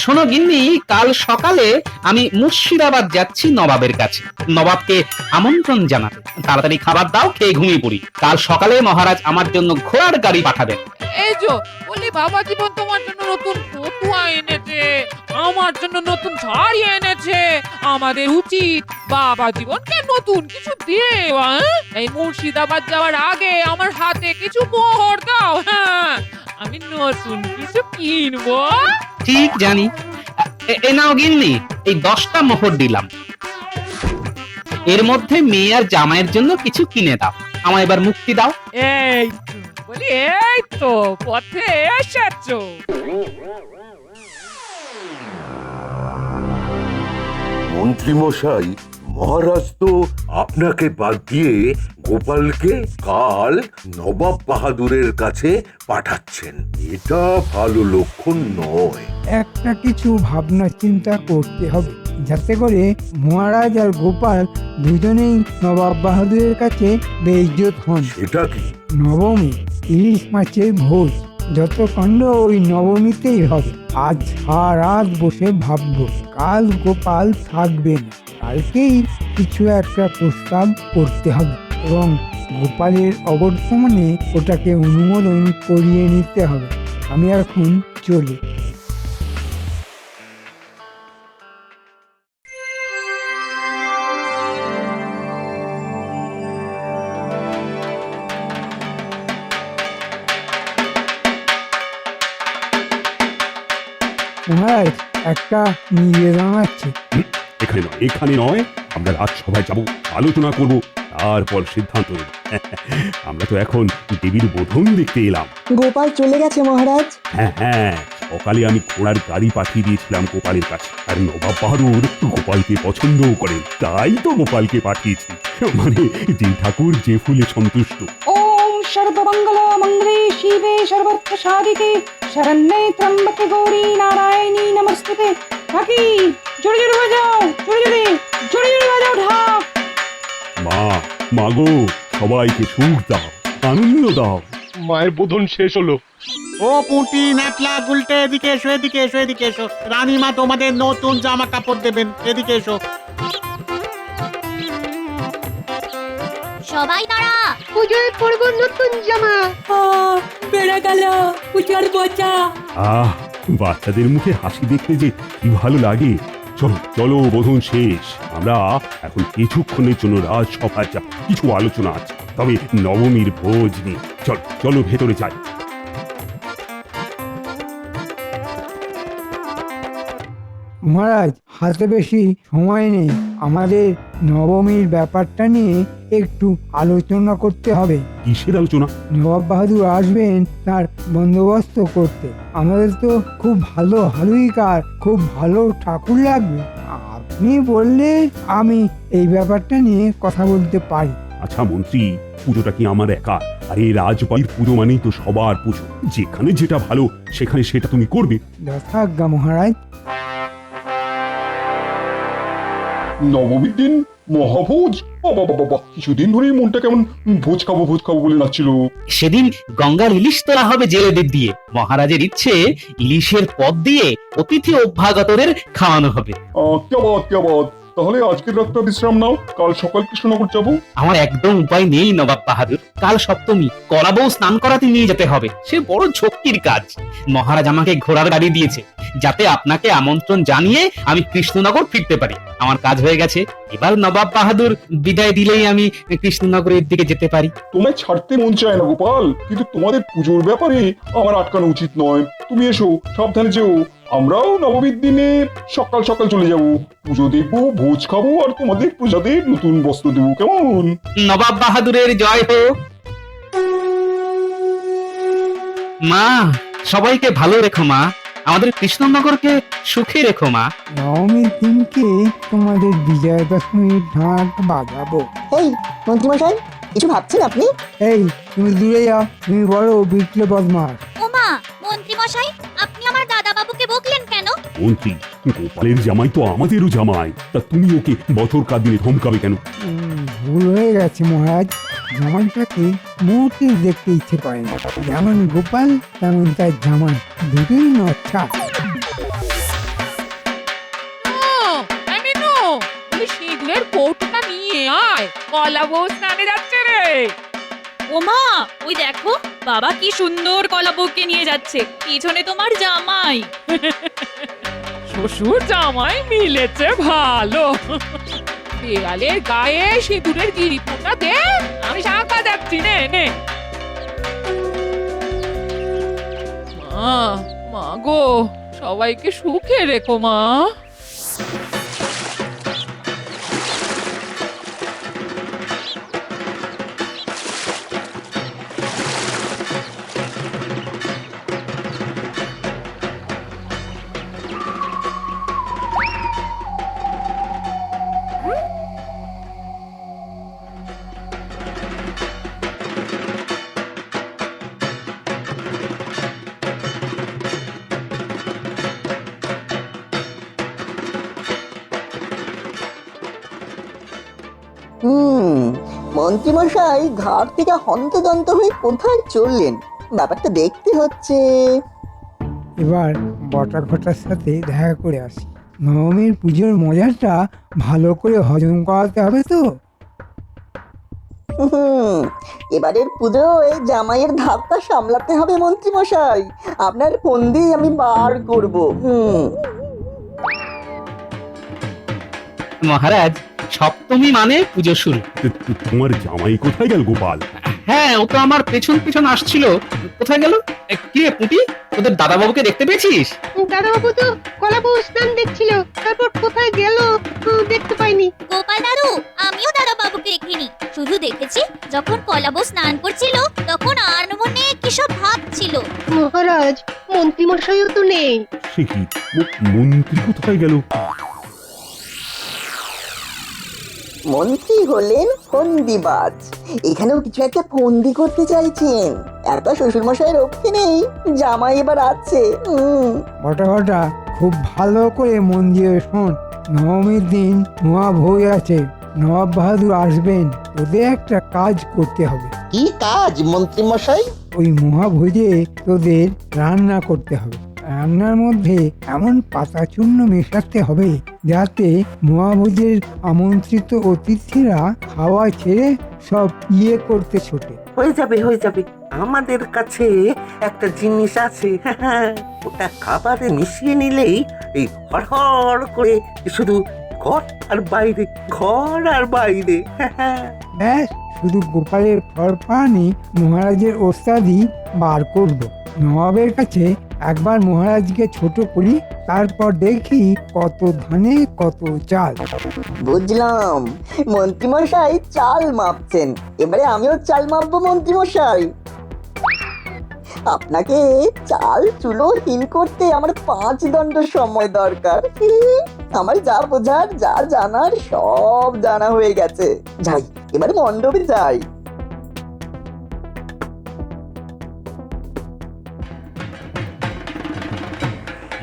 শোনো গিন্নি, কাল সকালে আমি মুর্শিদাবাদ যাচ্ছি নবাবের কাছে, নবাবকে আমন্ত্রণ জানাতে। তাড়াতাড়ি খাবার দাও, খেয়ে ঘুমিয়ে পড়ি। কাল সকালে মহারাজ আমার জন্য ঘোড়ার গাড়ি পাঠাবেন। এই যে বলি বাবা জীবন তোমার জন্য নতুন ফতুয়া এনেছে, আমার জন্য নতুন শাড়ি এনেছে। আমাদের উচিত বাবা জীবনকে নতুন কিছু দেওয়া। এই মুর্শিদাবাদ যাওয়ার আগে আমার হাতে কিছু মোহর দাও। হ্যাঁ, আমি নতুন কিছু কিনবো। ঠিক জানি। এ নাও গিন্নি, এই 10টা মোহর দিলাম। এর মধ্যে মেয়ে আর জামাইয়ের জন্য কিছু কিনে দাও। আমায় এবার মুক্তি দাও। এই বলি, এই তো পথে এসেছো। মন্ত্রী মশাই, মহারাজ তো আপনাকে বাদ দিয়ে গোপালকে কাল নবাব বাহাদুরের কাছে পাঠাচ্ছেন, এটা ভালো লক্ষণ নয়। একটা কিছু ভাবনা চিন্তা করতে হবে, যাতে করে মহারাজ আর গোপাল দুজনেই নবাব বাহাদুরের কাছে বেইজ্জত হন। এটা কি? নবমী ইলিশ মাছের ভোজ, যত কাণ্ড ওই নবমীতেই হবে। আজ সারাত বসে ভাববো, কাল গোপাল থাকবে না, কালকেই কিছু একটা প্রস্তাব করতে হবে এবং গোপালের অবর্তমানে ওটাকে অনুমোদন করিয়ে নিতে হবে। আমি এখন চলি। মহারাজ, একটা নিবেদন আছে। এখানে নয়, আমরা রাত সবাই যাব, আলোচনা করব, তারপর সিদ্ধান্ত নেব। আমরা তো এখন দেবীর বোধন দেখতে এলাম। গোপাল চলে গেছে মহারাজ। হ্যাঁ, সকালে আমি ঘোড়ার গাড়ি পাঠিয়ে দিয়েছিলাম গোপালের কাছে, আর নবাব বাহাদুর গোপালকে পছন্দও করেন, তাই তো গোপালকে পাঠিয়েছি। মানে যে ঠাকুর যে ফুলে সন্তুষ্ট। ওম সর্বমঙ্গল মঙ্গলে শিবে সর্বত্র সাধিকে শরণ্যে ত্র্যম্বকে গৌরী নারায়ণী নমস্তুতে। ঢাকি জোরে জোরে বাজাও, জোরে বাজাও ঢাক। মা গো, সবাইকে সুখ দাও, আনন্দ দাও। মায়ের বোধন শেষ হলো। ও পুঁটি ন্যাপলা গুলটে, এদিকে এসো, এদিকে এসো। রানীমা তোমাদের নতুন জামা কাপড় দেবেন, এদিকে এসো। সবাই দাঁড়া, পুজোয় পরবো নতুন জামা। বেড়ে গেল পূজার বোঝা। বাচ্চাদের মুখে হাসি দেখতে যে কি ভালো লাগে। চলো চলো, বোধন শেষ, আমরা এখন কিছুক্ষণের জন্য রাজসভায় যাব, কিছু আলোচনা আছে, তবে নবমীর ভোজ নিয়ে। চলো ভেতরে যাই। মহারাজ, হাতে বেশি সময় নেই, আমাদের নবমীর ব্যাপারটা নিয়ে একটু আলোচনা করতে হবে। কিসের আলোচনা? নবাব বাহাদুর আসবেন তার বন্দোবস্ত করতে। আমাদের তো খুব ভালো হালুইকার, খুব ভালো ঠাকুর লাগবে। আপনি বললে আমি এই ব্যাপারটা নিয়ে কথা বলতে পারি। আচ্ছা মন্ত্রী, পুজোটা কি আমার একা? আর এই রাজবাড়ির পুজো মানেই তো সবার পুজো, যেখানে যেটা ভালো সেখানে সেটা তুমি করবে। যথাজ্ঞা মহারাজ। নবমীর দিন মহাভোজ, বাবা কিছুদিন ধরেই মনটা কেমন ভোজ খাবো বলে নাচছিল। সেদিন গঙ্গার ইলিশ তোলা হবে জেলেদের দিয়ে। মহারাজের ইচ্ছে ইলিশের পদ দিয়ে অতিথি অভ্যাগতদের খাওয়ানো হবে। কেবাদ, তাহলে আজকের রাতটা বিশ্রাম নাও, কাল সকাল কৃষ্ণনগর যাবো। আমার একদম উপায় নেই নবাব বাহাদুর, কাল সপ্তমী, কলা বউ স্নান করাতে নিয়ে যেতে হবে, সে বড় ঝক্কির কাজ। মহারাজ আমাকে ঘোড়ার গাড়ি দিয়েছে, যাতে আপনাকে আমন্ত্রণ জানিয়ে আমি কৃষ্ণনগর ফিরতে পারি। আমার কাজ হয়ে গেছে, এবার নবাব বাহাদুর বিদায় দিলেই আমি কৃষ্ণনগরের দিকে যেতে পারি। তোমায় ছাড়তে মন চায় না গোপাল, কিন্তু তোমাদের পুজোর ব্যাপারে আমার আটকানো উচিত নয়। তুমি এসো, সাবধানে যেও। আমরাও নবমীর দিনে সকাল সকাল চলে যাব, পুজো দেখবো, ভোজ খাবো, আর তোমাদের প্রজাদের নতুন বস্ত্র দেবো, কেমন? নবাব বাহাদুরের জয় হোক। মা, সবাইকে ভালো রেখো মা, আমাদের কৃষ্ণনগরকে সুখে রেখো মা। নবমীর দিনকে তোমাদের বিজয়া দশমীর ঢাক বাজাবো। এই মন্ত্রীমশাই, কিছু ভাবছেন আপনি? এই তুমি দূরে যাও, তুমি বড় বিটলে বদমাস। ওমা, মন্ত্রী মশাই, আপনি আমার দাদা বাবুকে বকলেন কেন? মন্ত্রী, গোপালের জামাই তো আমাদেরও জামাই, তা তুমি ওকে বছর কাদিনে ধমকাবে কেন? ভুল হয়ে গেছে মহারাজ, জামাইটাকে মোটে দেখতে ইচ্ছে করে না। যেমন গোপাল তেমন তার জামাই, দুটোই নচ্ছা। সিঁদুরের কৌটোটা নিয়ে আয়, কলা বউ স্নানে যাচ্ছে রে। ওমা, ওই দেখো বাবা কি সুন্দর কলা বউকে নিয়ে যাচ্ছে, পিছনে তোমার জামাই। শ্বশুর জামাই মিলেছে ভালো। দেয়ালের গায়ে সিঁদুরের গিরিপোটা দে, আমি শাঁখা যাচ্ছি। নে মা গো, সবাইকে সুখে রেখো মা। মন্ত্রীমশাই ঘাট থেকে হন্তদন্ত হয়ে কোথায় চললেন ব্যাপারটা দেখতে হচ্ছে। এবার বটা ঘটার সাথে দেখা করে আসি। নবমীর পুজোর মজাটা ভালো করে হজম করাতে হবে তো। এবারের পুজোয় জামাইয়ের ধাক্কা সামলাতে হবে মন্ত্রীমশাই। আপনার ফন্দি আমি বার করব। মহারাজ, সপ্তমী মানে পুজো শুরু। তোমার জামাই কোথায় গেল গোপাল? হ্যাঁ, ও তো আমার পেছন পেছন আসছিল। কোথায় গেল? কি রে পুঁটি, তোদের দাদাবাবুকে দেখতে পেয়েছিস? দাদাবাবু তো কলাবউ স্নান দেখছিল, তারপর কোথায় গেল দেখতে পাইনি। গোপাল দাদু, আমিও দাদা বাবুকে দেখিনি, শুধু দেখেছি যখন কলাবউ স্নান করছিল তখন আনমনে কি সব ভাবছিল। মহারাজ, মন্ত্রীমশাইও তো নেই। সে কি, মন্ত্রী কোথায় গেল? মন্ত্রী হলেন ফন্দিবাজ, এখানেও কিছু একটা ফন্দি করতে চাইছেন। একা শ্বশুর মশাই রক্ষে নেই, জামাই এবার আছে। বটা ঘটা খুব ভালো করে মন দিয়ে শোন। নবমীর দিন মহাভোজ আছে, নবাব বাহাদুর আসবেন, তোদের একটা কাজ করতে হবে। কি কাজ মন্ত্রী মশাই? ওই মহাভোজে তোদের রান্না করতে হবে। রান্নার মধ্যে এমন পাতা চূর্ণ মেশাতে হবে যাতে মহাভোজের আমন্ত্রিত অতিথিরা খাওয়া ছেড়ে সব করতে ছোটে। হয়ে যাবে, আমাদের কাছে একটা জিনিস আছে, ওটা খাবারে মিশিয়ে নিলেই এই হড়হড় করে শুধু ঘর আর বাইরে, ঘর আর বাইরে। ব্যাস, শুধু গোপালের ফরফরানি মহারাজের ওস্তাদি বার করব। নবাবের কাছে একবার মহারাজকে ছোট করি, তারপর দেখি কত ধানে কত চাল। বুঝলাম, মন্ত্রীমশাই চাল মাপছেন, এবারে আমিও চাল মাপবো মন্ত্রীমশাই। আপনাকে চাল চুলো হিল করতে আমার 5 দণ্ড সময় দরকার। আমার যা বোঝার যা জানার সব জানা হয়ে গেছে। যাই, এবারে মণ্ডপে যাই।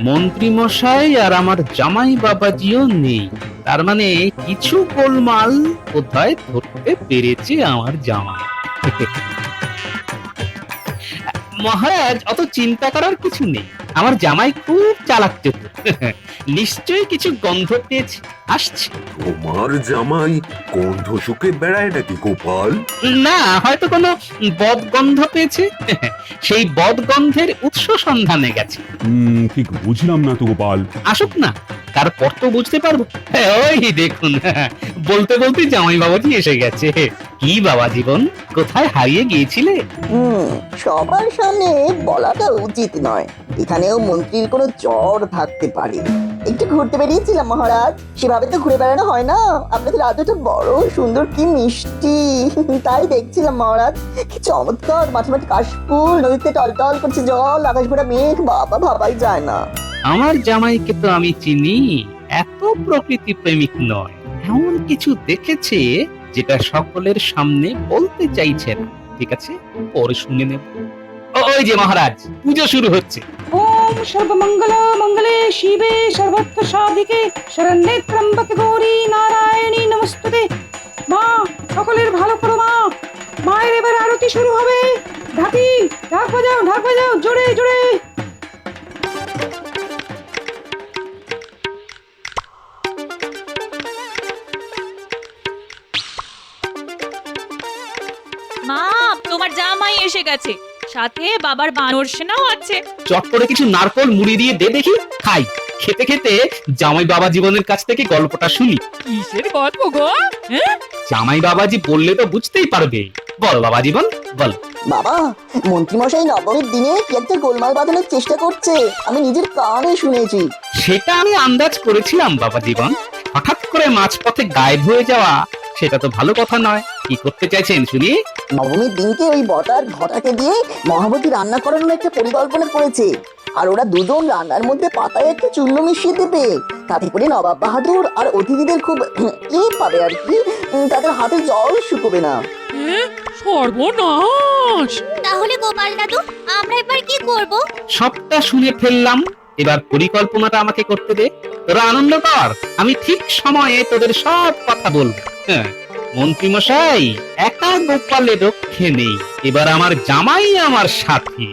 মন্ত্রী মশাই আর আমার জামাই বাবাজিও নেই, তার মানে কিছু গোলমাল কোথায় ধরতে পেরেছে আমার জামাই। মহারাজ, অত চিন্তা করার কিছু নেই, আমার জামাই খুব চালাক চতুর। নিশ্চয়ই কিছু গন্ধ পেয়েছে, আসছে। তোমার জামাই গন্ধ শুকে বেড়ায় নাকি গোপাল? না, হয়তো কোনো বদগন্ধ পেয়েছে, সেই বদগন্ধের উৎস সন্ধানে গেছে। ঠিক বুঝলাম না তো গোপাল। আসুক না, তারপর তো বুঝতে পারবো। ওই দেখুন, বলতে বলতে জামাই বাবাজি এসে গেছে। কি বাবা জীবন, কোথায় হারিয়ে গিয়েছিলে? সবার সামনে বলাটা উচিত নয়, এখানেও মন্ত্রীর কোনো জ্বর থাকতে পারে। একটু ঘুরতে বেরিয়েছিলাম মহারাজ, সেভাবে তো ঘুরে বেড়ানো হয় না। আপনাদের রাজ্যটা বড় সুন্দর, কি মিষ্টি, তাই দেখছিলাম মহারাজ। কি চমৎকার, মাঠে মাঠে কাশফুল, নদীতে টলটল করছে জল, আকাশ ভরা মেঘ, বাবা ভাবাই যায় না। আমার জামাইকে তো আমি চিনি, এত প্রকৃতি প্রেমিক নয়। এমন কিছু দেখেছে যেটা সকলের সামনে বলতে চাইছে না। ঠিক আছে, পরে শুনে নেব। ওই যে মহারাজ, পুজো শুরু হচ্ছে। ওম সর্বমঙ্গল মঙ্গলে শিবে সর্বত্র সাধিকে শরণ্যে ত্র্যম্বকে গৌরী নারায়ণী নমস্তুতে। মা, সকলের ভালো করো মা। মায়ের এবার আরতি শুরু হবে। ঢাকি, ঢাক বাজাও জোরে জোরে। মা, তোমার জামাই এসে গেছে, সাথে বাবার বানর সেনাও আছে। চট করে কিছু নারকল মুড়ি দিয়ে দে দেখি, খাই। খেতে খেতে জামাই বাবা জীবনের কাছ থেকে গল্পটা শুনি। কিসের গল্প গো? জামাই বাবাজি বললে তো বুঝতেই পারবে। বল বাবা জীবন, বল। বাবা, মন্ত্রীমশাই নবমীর দিনে কি একটা গোলমাল বাঁধানোর চেষ্টা করছে, আমি নিজের কানে শুনেছি। সেটা আমি আন্দাজ করেছিলাম বাবা জীবন। হঠাৎ করে মাঝপথে গায়েব হয়ে যাওয়া, সেটা তো ভালো কথা নয়। কি করতে চাইছেন শুনি? নবমীর দিনকে ওই বটার ঘটাকে দিয়ে মহাবতী রান্না করানোর একটা পরিকল্পনা করেছে, আর ওরা দুজন রান্নার মধ্যে পাতায় একটা চূর্ণ মিশিয়ে দেবে। তাতে করে নবাব বাহাদুর আর অতিথিদের খুব পাবে আর কি, তাদের হাতে জল শুকোবে না। সর্বনাশ! তাহলে গোপাল দাদু, আমরা এবার কি করব? সবটা শুনে ফেললাম, এবার পরিকল্পনাটা আমাকে করতে দে। তোরা আনন্দ কর, আমি ঠিক সময়ে তোদের সব কথা বলবো। মন্ত্রী মশাই একা গোপালে রক্ষে নেই, এবার আমার জামাই আমার সাথী।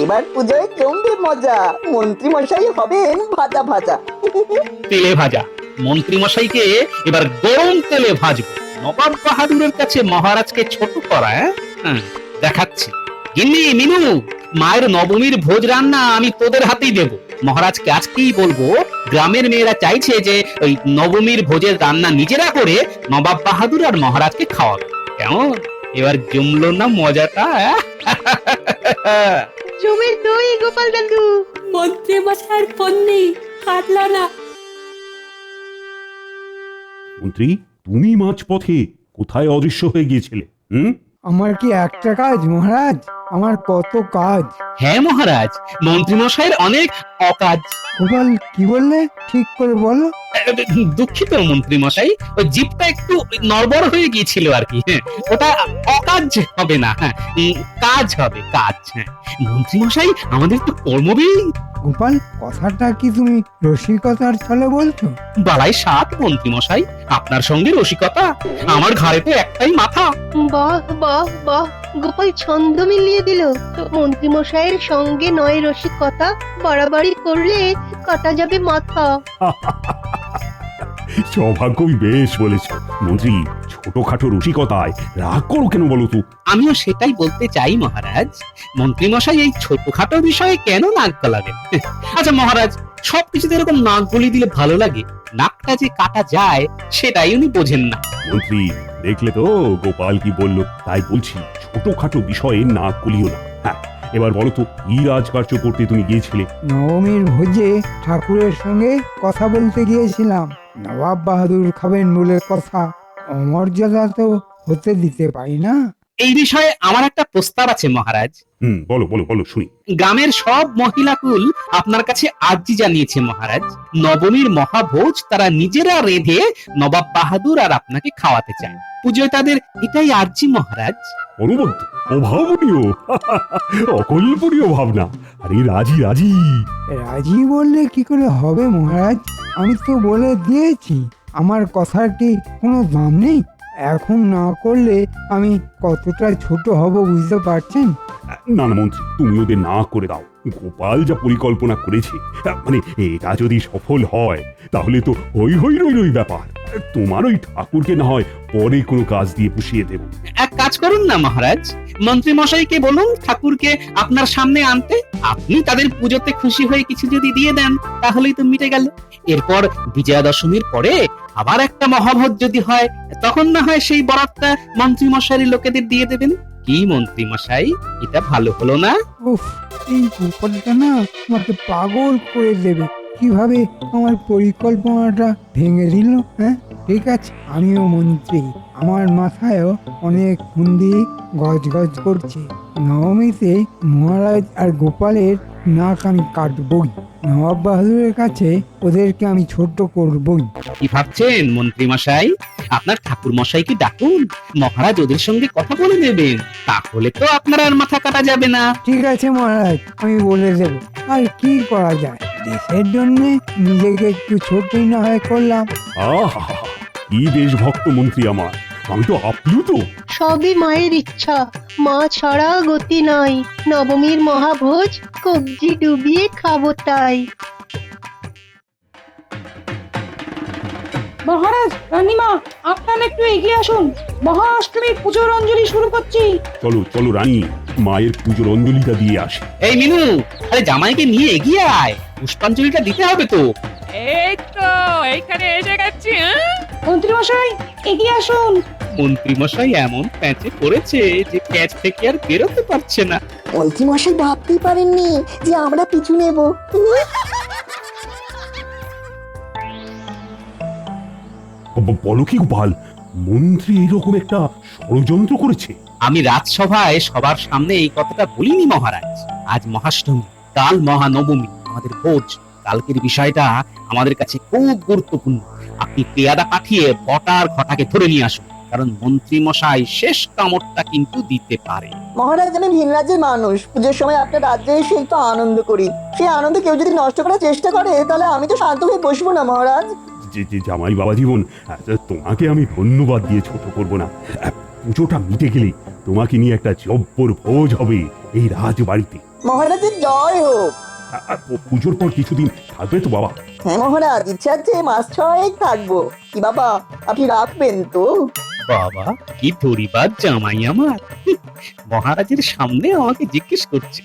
এবার পুজোয় জমবে মজা, মন্ত্রী মশাই হবেন ভাজা ভাজা। তেলে ভাজা মন্ত্রী মশাইকে এবার গরম তেলে ভাজবো। নবাব বাহাদুরের কাছে মহারাজকে ছোট করা, হ্যাঁ দেখাচ্ছি। গিন্নি মিনু, মায়ের নবমীর ভোজ রান্না আমি তোদের হাতেই দেব। মহারাজকে আজকেই বলবো গ্রামের মেয়েরা চাইছে যে ওই নবমীর ভোজের রান্না নিজেরা করে নবাব বাহাদুর আর মহারাজকে খাওয়াবে। কেমন এবার জমলো না মজাটা? জমে দই গোপাল দাদু। মন্ত্রী মশাইয়ের পন্নি কাটলো না। মন্ত্রী, তুমি মাঝপথে কোথায় অদৃশ্য হয়ে গিয়েছিলে? আমার কি একটা কাজ মহারাজ? আমার কত কাজ। হ্যাঁ মহারাজ, মন্ত্রী মশাইয়ের অনেক অকাজ। গোপাল কি বললে ঠিক করে বলো। দুঃখিত মন্ত্রী মশাই, ওই জিপটা একটু নড়বড় হয়ে গিয়েছিল আর কি। ওটা অকাজ হবে না, কাজ হবে, কাজ। মন্ত্রী মশাই আমাদের তো কর্মবীর। গোপাল, কথাটা কি তুমি রসিকতার ছলে বলছো? বালাই সাত মন্ত্রী মশাই, আপনার সঙ্গে রসিকতা? আমার ঘাড়ে তো একটাই মাথা। বাহ বাহ বাহ, গোপাল ছন্দ মিলিয়ে দিল। মন্ত্রী মশাইয়ের সঙ্গে নয় রসিকতা, বাড়াবাড়ি করলে কাটা যাবে মাথা। সৌভাগ্যই বেশ বলেছ মন্ত্রী। ছোটখাটো রসিকতায় রাগ করো কেন বলো তো? আমিও সেটাই বলতে চাই মহারাজ। মন্ত্রী মশাই এই ছোটখাটো বিষয়ে কেন নাক গলাবেন? আচ্ছা মহারাজ, সবকিছুতে এরকম নাক গলিয়ে দিলে ভালো লাগে? নাকটা যে কাটা যায় সেটাই উনি বোঝেন না। মন্ত্রী, দেখলে তো গোপাল কি বলল? তাই বলছি ছোটখাটো বিষয়ে নাক গলিও না। হ্যাঁ, এবার বলো তো কি রাজকার্য করতে তুমি গিয়েছিলে? নবমীর ভোজে ঠাকুরের সঙ্গে কথা বলতে গিয়েছিলাম। নবাব বাহাদুর খাবেন বলে কথা, অমর্যাদা তো হতে দিতে পারি না। এই বিষয়ে আমার একটা প্রস্তাব আছে মহারাজ। বলো বলো বলো শুনি। গ্রামের সব মহিলাকুল আপনার কাছে আর্জি জানিয়েছে মহারাজ। নবমীর মহাভোজ তারা নিজেরা রেঁধে নবাব বাহাদুর আর আপনাকে খাওয়াতে চায়। পুজোয় তাদের এটাই আর্জি মহারাজ। অনুবদ্ধ, অভাবনীয়, অকল্পনীয় ভাবনা। আরে রাজি রাজি। রাজি বললে কি করে হবে মহারাজ? আমি তো বলে দিয়েছি আমার কথার কি কোনো দাম নেই? এখন না করলে আমি কতটা ছোট হব বুঝতে পারছেন? না না মন্ত্রী, তুমি ওদের না করে দাও। গোপাল যা পরিকল্পনা করেছে, মানে এটা যদি সফল হয় তাহলে তো হই হই রই রই ব্যাপার। তোমার ওই ঠাকুরকে না হয় পরে কোনো কাজ দিয়ে পুষিয়ে দেব। এক কাজ করুন না মহারাজ, মন্ত্রী মশাইকে বলুন ঠাকুরকে আপনার সামনে আনতে। আপনি তাদের পুজোতে খুশি হয়ে কিছু যদি দিয়ে দেন তাহলেই তো মিটে গেল। এরপর বিজয়া দশমীর পরে আবার একটা মহাভোজ যদি হয়, তখন না হয় সেই বরাতটা মন্ত্রী মশাইয়ের লোকেদের দিয়ে দেবেন। কি মন্ত্রী মশাই, এটা ভালো হলো না? উফ, এই গোপালটা না আমাকে পাগল করে দেবে। কিভাবে আমার পরিকল্পনাটা ভেঙে দিল। হ্যাঁ ঠিক আছে, আমিও মন্ত্রী, আমার মাথায়ও অনেক বুদ্ধি গজ গজ করছে। নবমীতে মহারাজ আর গোপালের নাক আমি কাটবই। নবাব বাহাদুরের কাছে ওদেরকে আমি ছোট করবই। কি ভাবছেন মন্ত্রী মশাই? আপনার ঠাকুর মশাইকে ডাকুন, মহারাজ ওদের সঙ্গে কথা বলে নেবেন, তাহলে তো আপনার আর মাথা কাটা যাবে না। ঠিক আছে মহারাজ, আমি বলে দেব। আর কি করা যায়, দেশের জন্য নিজেকে একটু ছোটই না হয় করলাম। আহা, কি দেশভক্ত মন্ত্রী আমার, আমি তো আপ্লুত। সবই মায়ের ইচ্ছা, মা ছাড়া গতি নাই। নবমীর মহাভোজ কবজি ডুবিয়ে খাবো তাই। মহারাজ, রানীমা, আপনারা একটু এগিয়ে আসুন। মহাষ্টমীর পুজোর অঞ্জলি শুরু করছি। চলো চলো রানী, মায়ের পুজোর অঞ্জলিটা দিয়ে আসি। এই মিনু, আরে জামাইকে নিয়ে এগিয়ে আয়, পুষ্পাঞ্জলিটা দিতে হবে তো। এই তো এইখানে এসে গেছি। মন্ত্রী মশাই এগিয়ে আসুন। মন্ত্রী মশাই এমন প্যাঁচে পড়েছে যে প্যাঁচ থেকে আর বেরোতে পারছে না। মন্ত্রী মশাই ভাবতেই পারেননি যে আমরা পিছু নেব। বলো কি গোপাল, মন্ত্রী এইরকম একটা ষড়যন্ত্র করেছে? আমি রাজসভায় সবার সামনে এই কথাটা বলিনি মহারাজ। আজ মহাষ্টমী, কাল মহানবমী, আমাদের ভোজ। কালকের বিষয়টা আমাদের কাছে খুব গুরুত্বপূর্ণ। আপনি পেয়াদা পাঠিয়ে বটার ঘটাকে ধরে নিয়ে আসুন, কারণ মন্ত্রী মশাই শেষ কামড়টা কিন্তু দিতে পারে। মহারাজ, আমি ভিন রাজ্যের মানুষ, পুজোর সময় আপনার রাজ্যে এসে একটু আনন্দ করি। সেই আনন্দ কেউ যদি নষ্ট করার চেষ্টা করে তাহলে আমি তো শান্ত হয়ে বসবো না মহারাজ। যে জামাই বাবা জীবন, তোমাকে আমি ধন্যবাদ দিয়ে ছোট করব না। পুজোটা মিটে গেলে তোমাকে নিয়ে একটা জব্বর ভোজ হবে এই রাজবাড়িতে। মহারাজের জয় হোক। পুজোর পর কিছুদিন থাকবে তো বাবা? হ্যাঁ মহারাজ, ইচ্ছা আছে মাস 6 থাকবো। কি বাবা, আপনি রাখবেন তো? বাবা কি ধরিবার জামাই আমার, মহারাজের সামনে আমাকে জিজ্ঞেস করছে।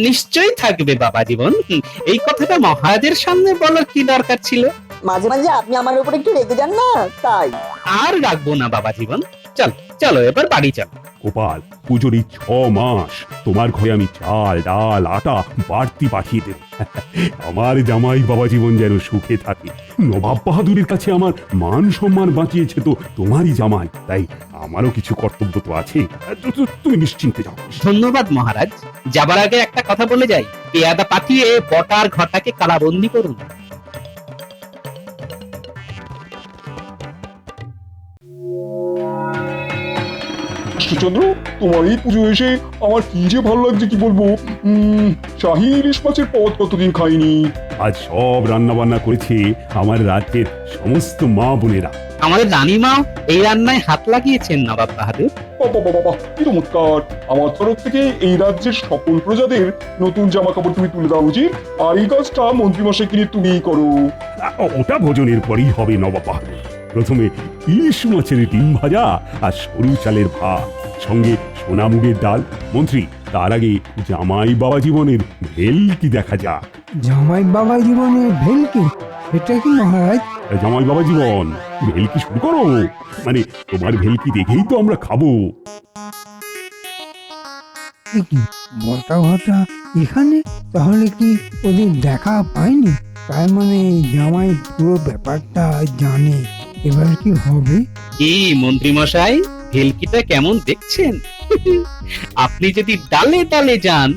নিশ্চয়ই থাকবে বাবা জীবন, এই কথাটা মহারাজের সামনে বলার কি দরকার ছিল? মাঝে মাঝে আপনি আমার উপর একটু রেগে যান না, তাই। আর রাখবো না বাবা জীবন, চল চলো এবার বাড়ি চল। গোপাল, পুজোর এই 6 মাস তোমার ঘরে আমি চাল ডাল আটা বাড়তি পাঠিয়ে দেব। আমার জামাই বাবা জীবন যেন সুখে থাকে। নবাব বাহাদুরের কাছে আমার মান সম্মান বাঁচিয়েছে তো তোমারই জামাই, তাই আমারও কিছু কর্তব্য তো আছে। তুমি নিশ্চিন্তে যাও। ধন্যবাদ মহারাজ। যাবার আগে একটা কথা বলে যাই, পেয়াদা পাঠিয়ে বটার ঘটাকে কারাবন্দি করুন। কৃষ্ণচন্দ্র, তোমার এই পুজো এসে আমার কি যে ভালো লাগছে কি বলবো। শাহী ইলিশ মাছের পদ কতদিন খাইনি। আজ সব রান্না বান্না করেছে আমার রাজ্যের সমস্ত মা বোনেরা। আমাদের রানীমা এই রান্নায় হাত লাগিয়েছেন নবাব বাহাদুর। বাবা বাবা বাবা, কি চমৎকার! আমার তরফ থেকে এই রাজ্যের সকল প্রজাদের নতুন জামা কাপড় তুমি তুলে দেওয়া উচিত, আর এই কাজটা মন্ত্রীমশাইকে নিয়ে তুমিই করো। ওটা ভোজনের পরেই হবে নবাব বাহাদুর। প্রথমে ইলিশ মাছের ডিম ভাজা আর সরু চালের ভাত, সঙ্গে সোনা মুগের ডাল। মন্ত্রী, তার আগে জামাই বাবা জীবনের ভেলকি দেখা যাক। জামাই বাবা জীবনের ভেলকি? এটা কি মহারাজ? জামাই বাবা জীবন, ভেলকি শুরু করো। মানে তোমার ভেলকি দেখেই তো আমরা খাবো। মোটা ঘটা এখানে? তাহলে কি ওদের দেখা পায়নি? তার মানে জামাই পুরো ব্যাপারটা জানে। এবার কি হবে? কি মন্ত্রী মশাই, ভেলকিটা কেমন দেখছেন? আপনি যদি ডালে ডালে যান,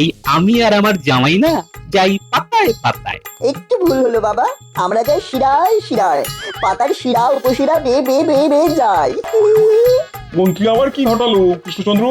এই আমি আর আমার জামাই না যাই পাতায় পাতায়। একটু ভুল হলো বাবা, আমরা যাই শিরায় শিরায়, পাতার শিরা উপশিরা বে বে বে বে যায়। মন্ত্রী আবার কি ঘটালো কৃষ্ণচন্দ্র?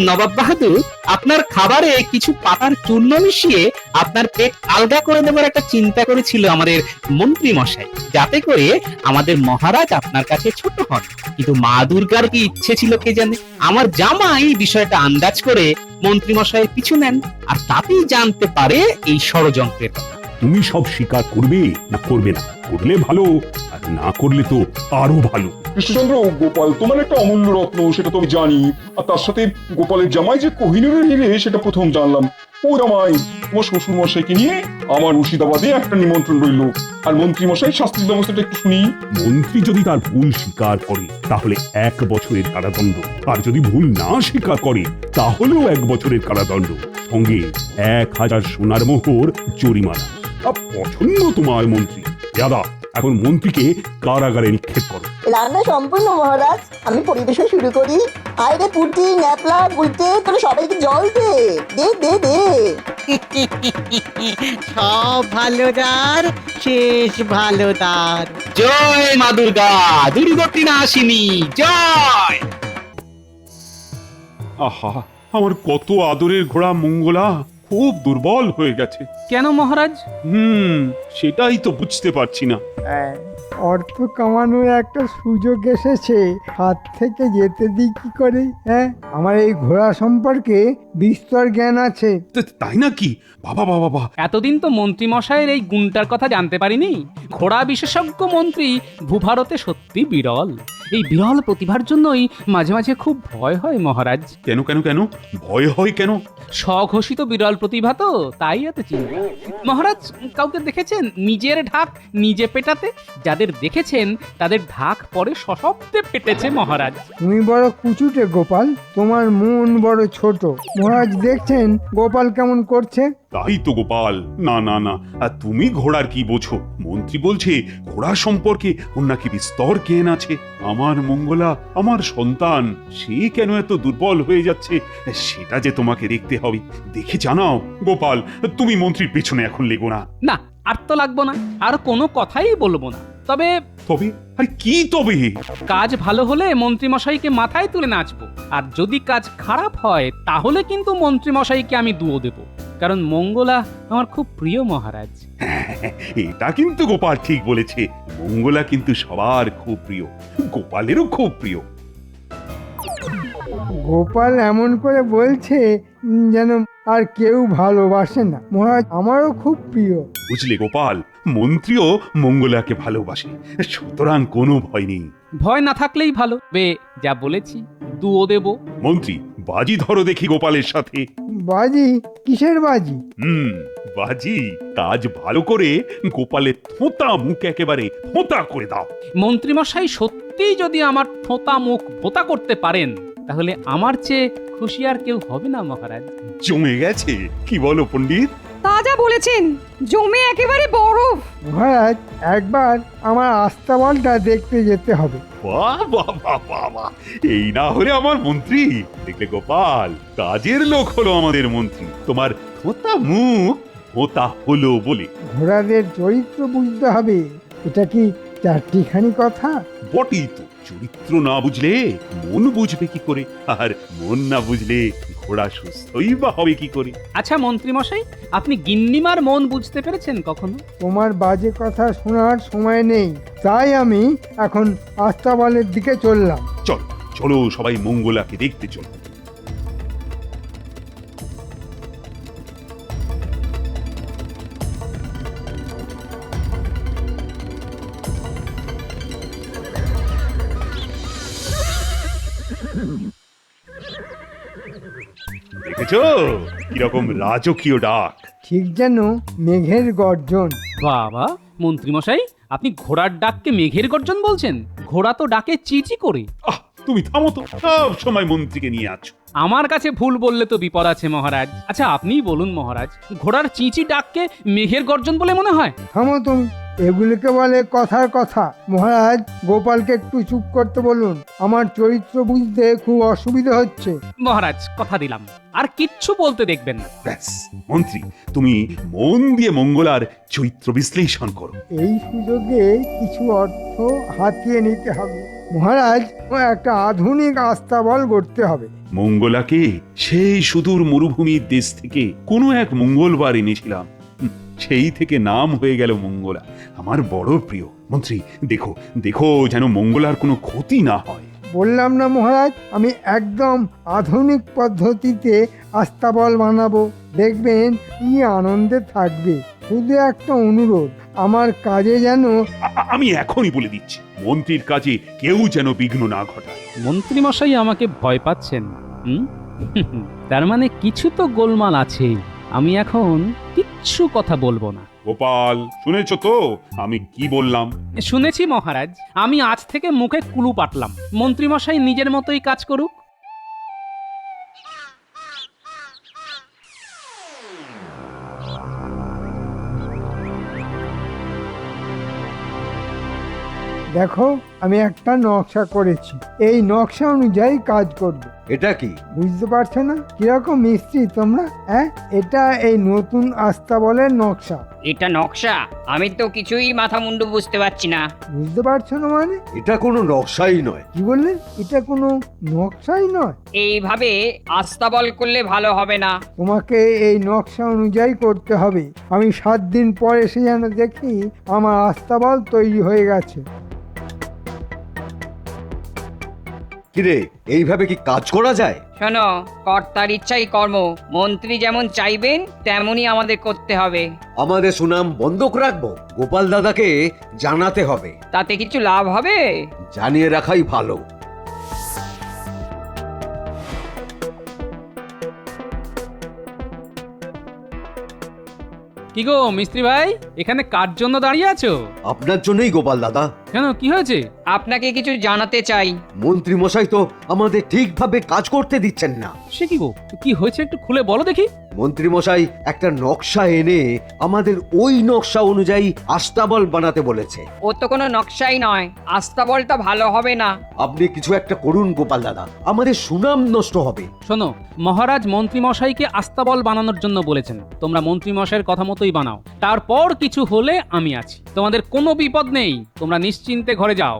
নবাব বাহাদুর, আপনার খাবারে কিছু পাতার চূর্ণ মিশিয়ে আপনার পেট আলগা করে দেবার একটা চিন্তা করেছিল আমাদের মন্ত্রী মশাই, যাতে করে আমাদের মহারাজ আপনার কাছে ছোট হন। কিন্তু মা দুর্গার কি ইচ্ছে ছিল কে জানে, আমার জামাই বিষয়টা আন্দাজ করে মন্ত্রী মশাইয়ের পিছু নেন, আর তাতেই জানতে পারে এই ষড়যন্ত্রের কথা। তুমি সব স্বীকার করবে না করবে না? করলে ভালো, আর না করলে তো আরো ভালো। কৃষ্ণচন্দ্র, গোপাল তোমার একটা অমূল্য রত্ন, সেটা তো আমি জানি। আর তার সাথে গোপালের জামাই যে কোহিনূরের হিরে, সেটা প্রথম জানলাম। ও জামাই, তোমার শ্বশুর মশাইকে নিয়ে আমার মুর্শিদাবাদে একটা নিমন্ত্রণ রইল। আর মন্ত্রী মশাই শাস্তির ব্যবস্থাটা একটু শুনি। মন্ত্রী যদি তার ভুল স্বীকার করে তাহলে 1 বছরের কারাদণ্ড, আর যদি ভুল না স্বীকার করে তাহলেও 1 বছরের কারাদণ্ড, সঙ্গে 1000 সোনার মোহর জরিমানা। পছন্দ তোমার মন্ত্রী? দাদা, এখন মন্ত্রীকে কারাগারে নিক্ষেপ করো। রান্না সম্পূর্ণ মহারাজ, আমি পরিবেশন শুরু করি। আরে পুটি, ন্যাপলা, গুলতে, তোরা সবাইকে জল দে দে দে দে। সব ভালো দার শেষ ভালো দার। জয় মা দুর্গা, দুর্গতি নাশিনী জয়। আহা, আমার কত আদরের ঘোড়া মঙ্গলা খুব দুর্বল হয়ে গেছে। কেন মহারাজ? সেটাই তো বুঝতে পারছি না। অর্থ কামানোর একটা সুযোগ এসেছে, হাত থেকে যেতে দিই কি করে? হ্যাঁ, আমার এই ঘোড়া সম্পর্কে বিস্তর জ্ঞান আছে। তাই নাকি? বাবা বাবা বাবা, এতদিন তো মন্ত্রী মশাইয়ের এই গুণটার কথা জানতে পারিনি। ঘোড়া বিশেষজ্ঞ মন্ত্রী ভূভারতে সত্যি বিরল। এই বিরল প্রতিভার জন্যই মাঝে মাঝে খুব ভয় হয় মহারাজ। কেন কেন কেন ভয় হয় কেন? স্বঘোষিত বিরল প্রতিভা তো, তাই এত চিন্তা। মহারাজ কাউকে দেখেছেন নিজের ঢাক নিজে পেটাতে? যাদের দেখেছেন তাদের ঢাক পরে সশব্দে পেটেছে মহারাজ। তুমি বড় কুচুটে গোপাল, তোমার মন বড় ছোট। মহারাজ দেখছেন গোপাল কেমন করছে? তাই তো গোপাল, না না না, আর তুমি ঘোড়ার কি বোঝো? মন্ত্রী বলছে ঘোড়া সম্পর্কে ওর নাকি বিস্তর জ্ঞান আছে। আমার মঙ্গলা, আমার সন্তান, সে কেন এত দুর্বল হয়ে যাচ্ছে সেটা যে তোমাকে দেখতে হবে। দেখে জানাও গোপাল, তুমি মন্ত্রীর পেছনে এখন লেগো না। না, আর তো লাগবো না, আর কোনো কথাই বলবো না। তবে তবে আর কি তবে? কাজ ভালো হলে মন্ত্রী মশাইকে মাথায় তুলে নাচবো, আর যদি কাজ খারাপ হয় তাহলে কিন্তু মন্ত্রী মশাইকে আমি দুয়ো দেব। কারণ মঙ্গলা আমার খুব প্রিয় মহারাজ। এটা কিন্তু গোপাল ঠিক বলেছে, মঙ্গলা কিন্তু সবার খুব প্রিয়, গোপালেরও খুব প্রিয়। গোপাল এমন করে বলছে যেন আর কেউ ভালোবাসে না। মহারাজ আমারও খুব প্রিয়। বুঝলে গোপাল, মন্ত্রীও মঙ্গলাকে ভালোবাসে, সুতরাং কোনো ভয় নেই। ভয় না থাকলেই ভালো। যা বলেছি দুও দেব। মন্ত্রী, বাজি ধরো দেখি গোপালের সাথে। বাজি? কিসের বাজি? বাজি কাজ ভালো করে গোপালের থোঁতা মুখ একেবারে থোঁতা করে দাও। মন্ত্রীমশাই সত্যিই যদি আমার থোঁতা মুখ ভোতা করতে পারেন, তাহলে আমার চেয়ে খুশি আর কেউ হবে না মহারাজ। জমে গেছে, কি বলো পণ্ডিত? তা যা বলেছেন, জমে একেবারে বরফ। মহারাজ একবার আমার আস্তাবলটা দেখতে যেতে হবে। বাহ বাহ বাহ বাহ বাহ, এই না হলে আমার মন্ত্রী। দেখলে গোপাল, কাজের লোক হলো আমাদের মন্ত্রী, তোমার থোঁতা মুখ ভোঁতা হলো বলে। ঘোড়াদের চরিত্র বুঝতে হবে, এটা কি চারটিখানি কথা? বটেই তো, চরিত্র না বুঝলে মন বুঝবে কি করে, আর মন না বুঝলে ঘোড়া সুস্থই বা হবে কি করে? আচ্ছা মন্ত্রীমশাই, আপনি গিন্নিমার মন বুঝতে পেরেছেন কখনো? তোমার বাজে কথা শোনার সময় নেই, তাই আমি এখন আস্তাবলের দিকে চললাম। চল চলো সবাই মঙ্গলাকে দেখতে চলো। দেখেছো কিরকম রাজকীয় ডাক? ঠিক যেন মেঘের গর্জন। বাবা, মন্ত্রীমশাই আপনি ঘোড়ার ডাককে মেঘের গর্জন বলছেন? ঘোড়া তো ডাকে চিচি করে। তুমি থামো তো, সব সময় মন্ত্রীকে নিয়ে আছো। আমার কাছে ভুল বললে তো বিপদ আছে মহারাজ। আচ্ছা আপনিই বলুন মহারাজ, ঘোড়ার চিচি ডাককে মেঘের গর্জন বলে মনে হয়? থামো তুমি, এগুলিকে বলে কথার কথা। মহারাজ গোপালকে একটু চুপ করতে বলুন, আমার চরিত্র বুঝতে খুব অসুবিধা হচ্ছে। মহারাজ কথা দিলাম, আর কিচ্ছু বলতে দেখবেন না। ব্যাস মন্ত্রী, তুমি মন দিয়ে মঙ্গলার চরিত্র বিশ্লেষণ করো। এই সুযোগে কিছু অর্থ হাতিয়ে নিতে হবে মহারাজ, একটা আধুনিক আস্তাবল গড়তে হবে। মঙ্গলাকে সেই সুদূর মরুভূমির দেশ থেকে কোনো এক মঙ্গলবার এনেছিলাম, সেই থেকে নাম হয়ে গেল মঙ্গলা। আমার বড় প্রিয়। মন্ত্রী দেখো দেখো, যেন মঙ্গলার কোনো ক্ষতি না হয়। বললাম না মহারাজ, আমি একদম আধুনিক পদ্ধতিতে আস্তাবল বানাবো, দেখবেন কি আনন্দে থাকবে। শুধু একটা অনুরোধ, আমার কাজে যেন আমি এখনই বলে দিচ্ছি, মন্ত্রীর কাজে কেউ যেন বিঘ্ন না ঘটায়। মন্ত্রীমশাই আমাকে ভয় পাচ্ছেন? তার মানে কিছু তো গোলমাল আছে। আমি এখন কিচ্ছু কথা বলবো না। গোপাল, শুনেছ তো আমি কি বললাম? শুনেছি মহারাজ, আমি আজ থেকে মুখে কুলু পাটলাম। মন্ত্রীমশাই নিজের মতোই কাজ করুক। দেখো, আমি একটা নকশা করেছি, এই নকশা অনুযায়ী কাজ করবে। এটা কি বুঝতে পারছো না? কিরকম মিস্ত্রি তোমরা, হ্যাঁ? এটা এই নতুন আস্তাবলের নকশা। এটা নকশা? আমি তো কিছুই মাথা মুন্ডু বুঝতে পারছি না। বুঝতে পারছো না মানে? এটা কোনো নকশাই নয়। কি বললে? এটা কোনো নকশাই নয়? এইভাবে আস্তাবল করলে ভালো হবে না। তোমাকে এই নকশা অনুযায়ী করতে হবে। আমি 7 দিন পর এসে যেন দেখি আমার আস্তাবল তৈরি হয়ে গেছে। কিরে, এইভাবে কি কাজ করা যায়? শোনো, কর্তার ইচ্ছাই কর্ম। মন্ত্রী যেমন চাইবেন তেমনই আমাদের করতে হবে। আমাদের সুনাম বন্ধক রাখবো? গোপাল দাদাকে জানাতে হবে। তাতে কিছু লাভ হবে? জানিয়ে রাখাই ভালো। কি গো মিস্ত্রি ভাই, এখানে কার জন্য দাঁড়িয়ে আছো? আপনার জন্যই গোপাল দাদা। কেন, কি হয়েছে? আপনাকে কিছু জানাতে চাই। মন্ত্রী মশাই তো আমাদের ঠিকভাবে কাজ করতে দিচ্ছেন না। সে কি গো, কি হয়েছে একটু খুলে বলো দেখি। মন্ত্রী মশাই একটা নকশা এনে আমাদের ওই নকশা অনুযায়ী আস্তাবল বানাতে বলেছে। ও তো কোনো নকশাই নয়, আস্তাবলটা ভালো হবে না। আপনি কিছু একটা করুন গোপাল দাদা, আমাদের সুনাম নষ্ট হবে। শোনো, মহারাজ মন্ত্রী মশাইকে আস্তাবল বানানোর জন্য বলেছেন, তোমরা মন্ত্রী মশাইয়ের কথা মতোই বানাও। তারপর কিছু হলে আমি আছি, তোমাদের কোনো বিপদ নেই, তোমরা নিশ্চিন্তে ঘরে যাও।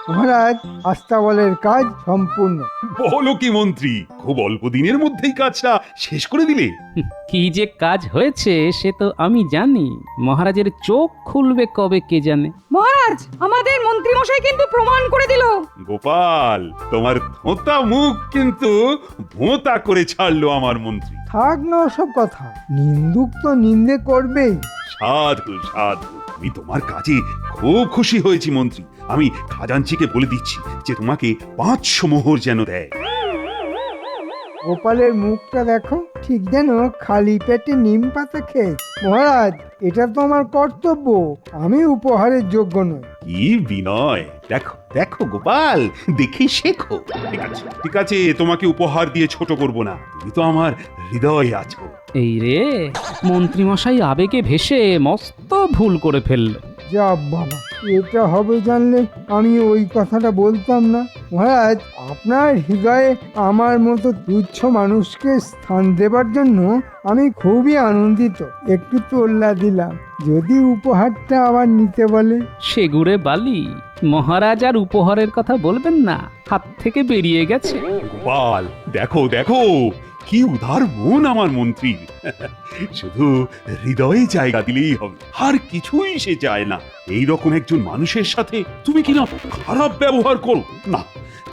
মহারাজ আস্তাবলের কাজ সম্পূর্ণ। বলো কি মন্ত্রী, খুব অল্প দিনের মধ্যেই কাজটা শেষ করে দিলে? কি যে কাজ হয়েছে সে তো আমি জানি, মহারাজের চোখ খুলবে কবে কে জানে। মহারাজ আমাদের মন্ত্রী মশাই কিন্তু প্রমাণ করে দিল। গোপাল, তোমার ধোঁতা মুখ কিন্তু ভোঁতা করে ছাড়লো আমার মন্ত্রী। থাক না সব কথা, নিন্দুক তো নিন্দে করবেই। সাধু সাধু, আমি তোমার কাজে খুব খুশি হয়েছি মন্ত্রী। আমি খাজাঞ্চিকে বলে দিচ্ছি যে তোমাকে 500 মোহর যেন দেয়। গোপালের মুখটা দেখো, ঠিক যেন খালি পেটে নিম পাতা খেয়েছে। মহারাজ, এটা তো আমার কর্তব্য, আমি উপহারের যোগ্য নই। কি বিনয়! দেখো দেখো গোপাল, দেখে শেখো। ঠিক আছে, তোমাকে উপহার দিয়ে ছোট করব না, তুমি তো আমার হৃদয়ে আছো। এই রে, মন্ত্রী মশাই আবেগে ভেসে মস্ত ভুল করে ফেললো। যা বাবা, এটা হবে জানলে আমি ওই কথাটা বলতাম না। মহারাজ, আপনার হৃদয়ে আমার মতো তুচ্ছ মানুষকে স্থান দেবার জন্য আমি খুবই আনন্দিত। একটু তোল্লা দিলাম, যদি উপহারটা আবার নিতে বলে। সেগুড়ে বালি, মহারাজ আর উপহারের কথা বলবেন না, হাত থেকে বেরিয়ে গেছে। গোপাল, দেখো দেখো, কি উদার মন আমার মন্ত্রী। শুধু হৃদয়ে জায়গা দিলেই হবে, আর কিছুই সে চায় না। এই রকম একজন মানুষের সাথে তুমি কিনা খারাপ ব্যবহার করো না,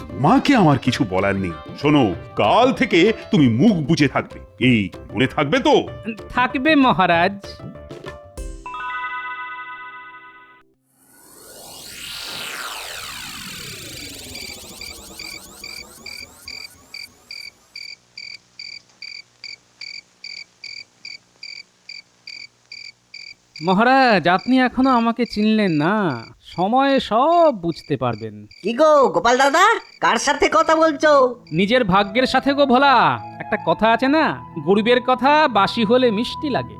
তোমাকে আমার কিছু বলার নেই। শোনো, কাল থেকে তুমি মুখ বুজে থাকবে, এই মনে থাকবে তো? থাকবে মহারাজ। মহারাজ, আপনি এখনো আমাকে চিনলেন না, সময়ে সব বুঝতে পারবেন। কি গো গোপাল দাদা, কার সাথে কথা বলছো? নিজের ভাগ্যের সাথে গো ভোলা। একটা কথা আছে না, গরিবের কথা বাসি হলে মিষ্টি লাগে।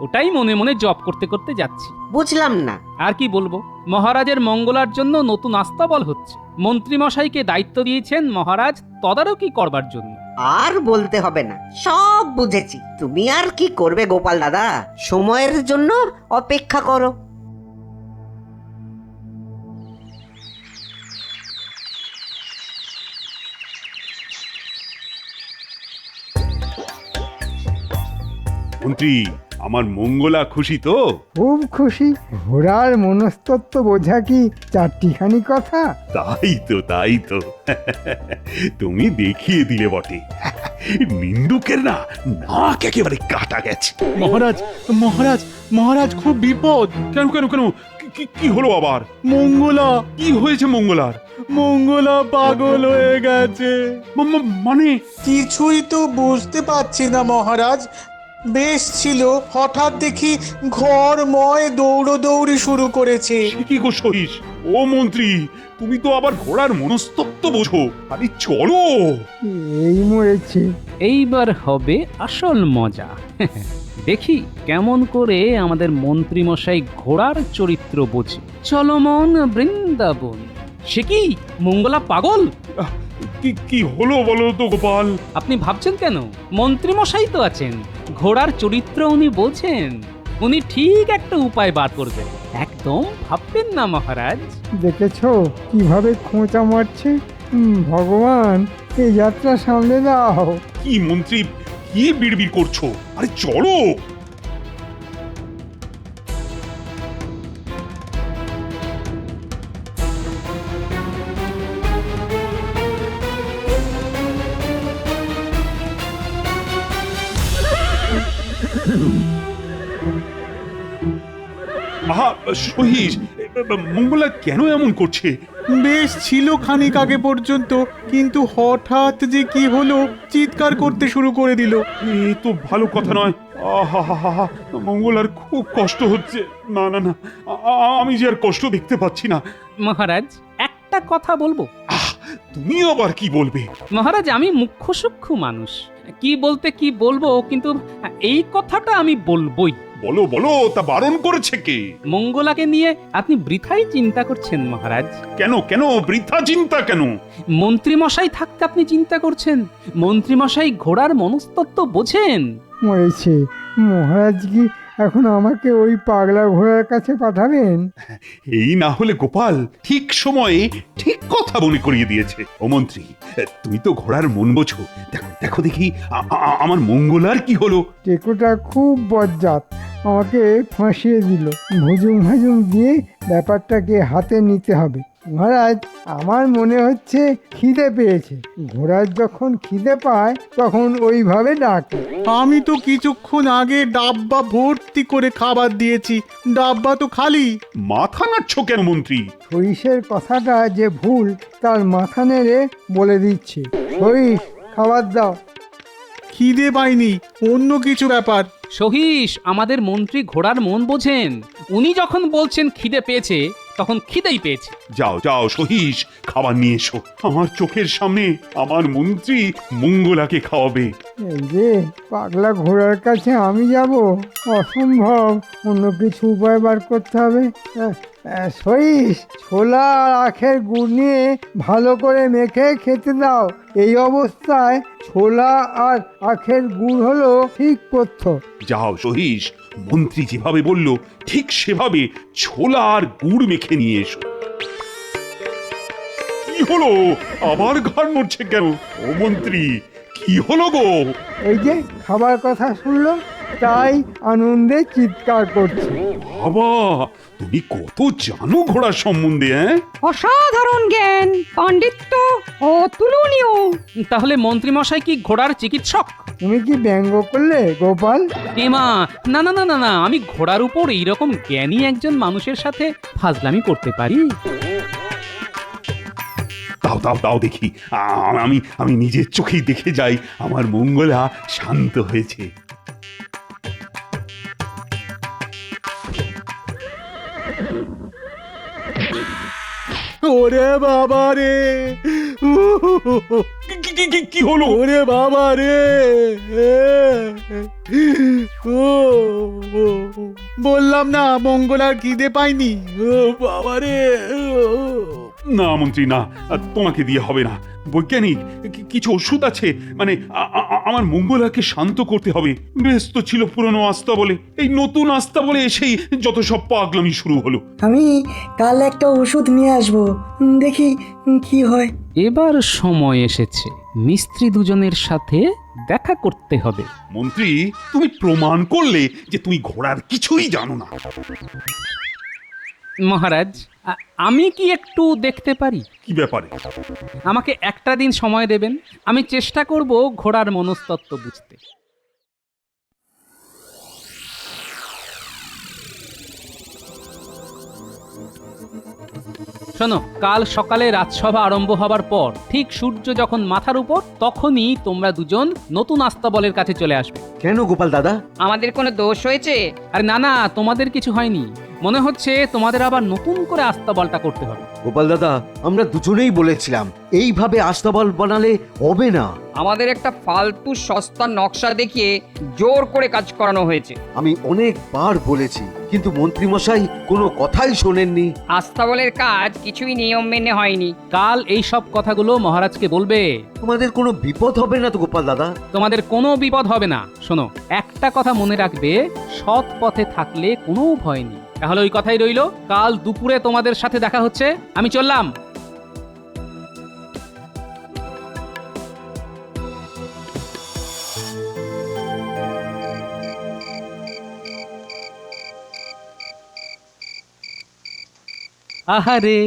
ওটাই মনে মনে জপ করতে করতে যাচ্ছি। বুঝলাম না। আর কি বলবো, মহারাজের মঙ্গলার জন্য নতুন আস্তাবল হচ্ছে। মন্ত্রী মশাইকে দায়িত্ব দিয়েছেন মহারাজ তদারকি করবার জন্য। আর বলতে হবে না, সব বুঝেছি। তুমি আর কি করবে গোপাল দাদা, সময়ের জন্য অপেক্ষা করো। মন্ত্রী, আমার মঙ্গলা খুশি তো? খুব খুশি। ঘোড়ার মনস্তত্ব বোঝা কি চারটিখানি কথা? তাই তো তুমি দেখিয়ে দিলে বটে। নিন্দুকের না নাক একেবারে কাটা গেছে। মহারাজ মহারাজ মহারাজ, খুব বিপদ। কেন কেন কেন, কি হলো আবার? মঙ্গলা, কি হয়েছে মঙ্গলার? মঙ্গলা পাগল হয়ে গেছে। মানে কিছুই তো বুঝতে পারছি না মহারাজ। বেশ ছিল, হঠাৎ দেখি ঘরময় দৌড়দৌড়ি শুরু করেছে। কি গো সহিস? ও মন্ত্রী, তুমি তো আবার ঘোড়ার মনস্তত্ব বোঝো। আরে চলো। এই মরেছে। এইবার হবে আসল মজা। দেখি কেমন করে আমাদের মন্ত্রী মশাই ঘোড়ার চরিত্র বোঝে। চলো মন বৃন্দাবন। সে কি, মঙ্গলা পাগল? কি হলো বলো তো গোপাল? আপনি ভাবছেন কেন? মন্ত্রী মশাই তো আছেন, ঘোড়ার চরিত্র উনি বোঝেন। উনি ঠিক একটা উপায় বার করবেন, একদম ভাববেন না মহারাজ। দেখেছো কিভাবে খোঁচা মারছে? ভগবান, এই যাত্রা সামলে দাও। কি মন্ত্রী, কি বিড়বিড় করছো? আরে চলো। আহা সহিস, মঙ্গলা কেন এমন করছে? বেশ ছিল খানিক আগে পর্যন্ত, কিন্তু হঠাৎ যে কি হলো, চিৎকার করতে শুরু করে দিল। এ তো ভালো কথা নয়। আহা, মঙ্গলার খুব কষ্ট হচ্ছে। না না না, আমি যে আর কষ্ট দেখতে পাচ্ছি না। মহারাজ, একটা কথা বলবো। তুমি আবার কি বলবে? মহারাজ, আমি মুখ্য সূক্ষ্ম মানুষ, কি বলতে কি বলবো, কিন্তু এই কথাটা আমি বলবোই। বলো বলো, তা বারণ করেছে কে? মঙ্গলাকে নিয়ে আপনি বৃথাই চিন্তা করছেন মহারাজ। কেন কেন বৃথা চিন্তা কেন? মন্ত্রী মশাই থাকতে আপনি চিন্তা করছেন। মন্ত্রী মশাই ঘোড়ার মনস্তত্ব বোঝেন। মরেছে। মহারাজ কি এখন আমাকে ওই পাগলা ঘোড়ার কাছে পাঠাবেন? এই না হলে গোপাল ঠিক সময়ে ঠিক কথা মনে করিয়ে দিয়েছে। ও মন্ত্রী, তুমি তো ঘোড়ার মন বোঝো। দেখো দেখি আমার মঙ্গলার কি হলো। টেকোটা খুব বজ্জাত, আমাকে ফাঁসিয়ে দিল। ভুজুং ভাজুং দিয়ে ব্যাপারটাকে হাতে নিতে হবে। মহারাজ, আমার মনে হচ্ছে খিদে পেয়েছে। ঘোড়ার যখন খিদে পায় তখন ওইভাবে ডাকে। আমি তো কিছুক্ষণ আগে ডাব্বা ভর্তি করে খাবার দিয়েছি, ডাব্বা তো খালি। মাথা নাড়ছ কেন মন্ত্রী? সরিষের কথাটা যে ভুল তার মাথা নেড়ে বলে দিচ্ছে। সরিষ, খাবার দাও। খিদে পাইনি, অন্য কিছু ব্যাপার। সহিস, আমাদের মন্ত্রী ঘোড়ার মন বোঝেন। উনি যখন বলছেন খিদে পেয়েছে, তখন খিদেই পেয়েছে। যাও যাও সহিস, খাবার নিয়ে এসো। আমার চোখের সামনে আমার মন্ত্রী মঙ্গলাকে খাওয়াবে। এই যে পাগলা ঘোড়ার কাছে আমি যাব, অসম্ভব। অন্য কিছু উপায় বার করতে হবে। সইস, ছোলা আর আখের গুড় নিয়ে ভালো করে মেখে খেতে দাও। এই অবস্থায় ছোলা আর আখের গুড় হলো ঠিক পথ্য। যাও সহিস, মন্ত্রী যেভাবে বলল ঠিক সেভাবে ছোলা আর গুড় মেখে নিয়ে এসো। কি হলো? আবার ঘাড় নড়ছে কেন? ও মন্ত্রী, কি হলো গো? এই যে খাবার কথা শুনলো, তাই আনন্দে চিৎকার করছে। বাবা, তুমি কত জানো ঘোড়ার সম্বন্ধে? অসাধারণ জ্ঞান, পাণ্ডিত্য অতুলনীয়। তাহলে মন্ত্রী মশাই কি ঘোড়ার চিকিৎসক? তুমি কি ব্যঙ্গ করলে গোপাল? এমা, না না না না না, আমি ঘোড়ার উপর এইরকম জ্ঞানী একজন মানুষের সাথে ফাজলামি করতে পারি? দাও দাও দাও দেখি, আমি নিজের চোখেই দেখে যাই আমার মঙ্গলা শান্ত হয়েছে। ওরে বাবা রে, কি হলো? ওরে বাবা রে, বললাম না মঙ্গলার খিদে পাইনি। ও বাবা রে। না মন্ত্রী না, তোমাকে দিয়ে হবে না। বৈজ্ঞানিক কিছু ওষুধ আছে? মানে আমার মঙ্গলাকে শান্ত করতে হবে। ব্যস্ত ছিল পুরনো আস্থা বলে, এই নতুন আস্থা বলে এসেই যত সব পাগলামি শুরু হলো। আমি কাল একটা ওষুধ নিয়ে আসবো, দেখি কি হয়। এবার সময় এসেছে, মিস্ত্রি দুজনের সাথে দেখা করতে হবে। মন্ত্রী, তুমি প্রমাণ করলে যে তুমি ঘোড়ার কিছুই জানো না। মহারাজ, আমি কি একটু দেখতে পারি? কি ব্যাপারে? আমাকে একটা দিন সময় দেবেন, আমি চেষ্টা করব ঘোড়ার মনস্তত্ত্ব বুঝতে। শোনো, কাল সকালে রাজসভা আরম্ভ হবার পর ঠিক সূর্য যখন মাথার উপর, তখনই তোমরা দুজন নতুন আস্তাবলের কাছে চলে আসবে। কেন গোপাল দাদা? আমাদের কোনো দোষ হয়েছে? আরে না না, তোমাদের কিছু হয়নি। মনে হচ্ছে তোমাদের আবার নতুন করে আস্তাবলটা করতে হবে। গোপাল দাদা, আমরা দুজনেই বলেছিলাম এইভাবে আস্তাবল বানালে হবে না। আমাদের একটা ফালতু সস্তা নকশা দেখিয়ে জোর করে কাজ করানো হয়েছে। আমি অনেকবার বলেছি, কিন্তু মন্ত্রী মশাই কোনো কথাই শোনেননি। আস্তাবলের কাজ কিছুই নিয়ম মেনে হয়নি। কাল এই সব কথাগুলো মহারাজকে বলবে। তোমাদের কোনো বিপদ হবে না তো গোপাল দাদা? তোমাদের কোনো বিপদ হবে না। শোনো, একটা কথা মনে রাখবে, সৎ পথে থাকলে কোনো ভয় নেই। তাহলে ওই কথাই রইল, কাল দুপুরে তোমাদের সাথে দেখা হচ্ছে। আমি চললাম। আহারে,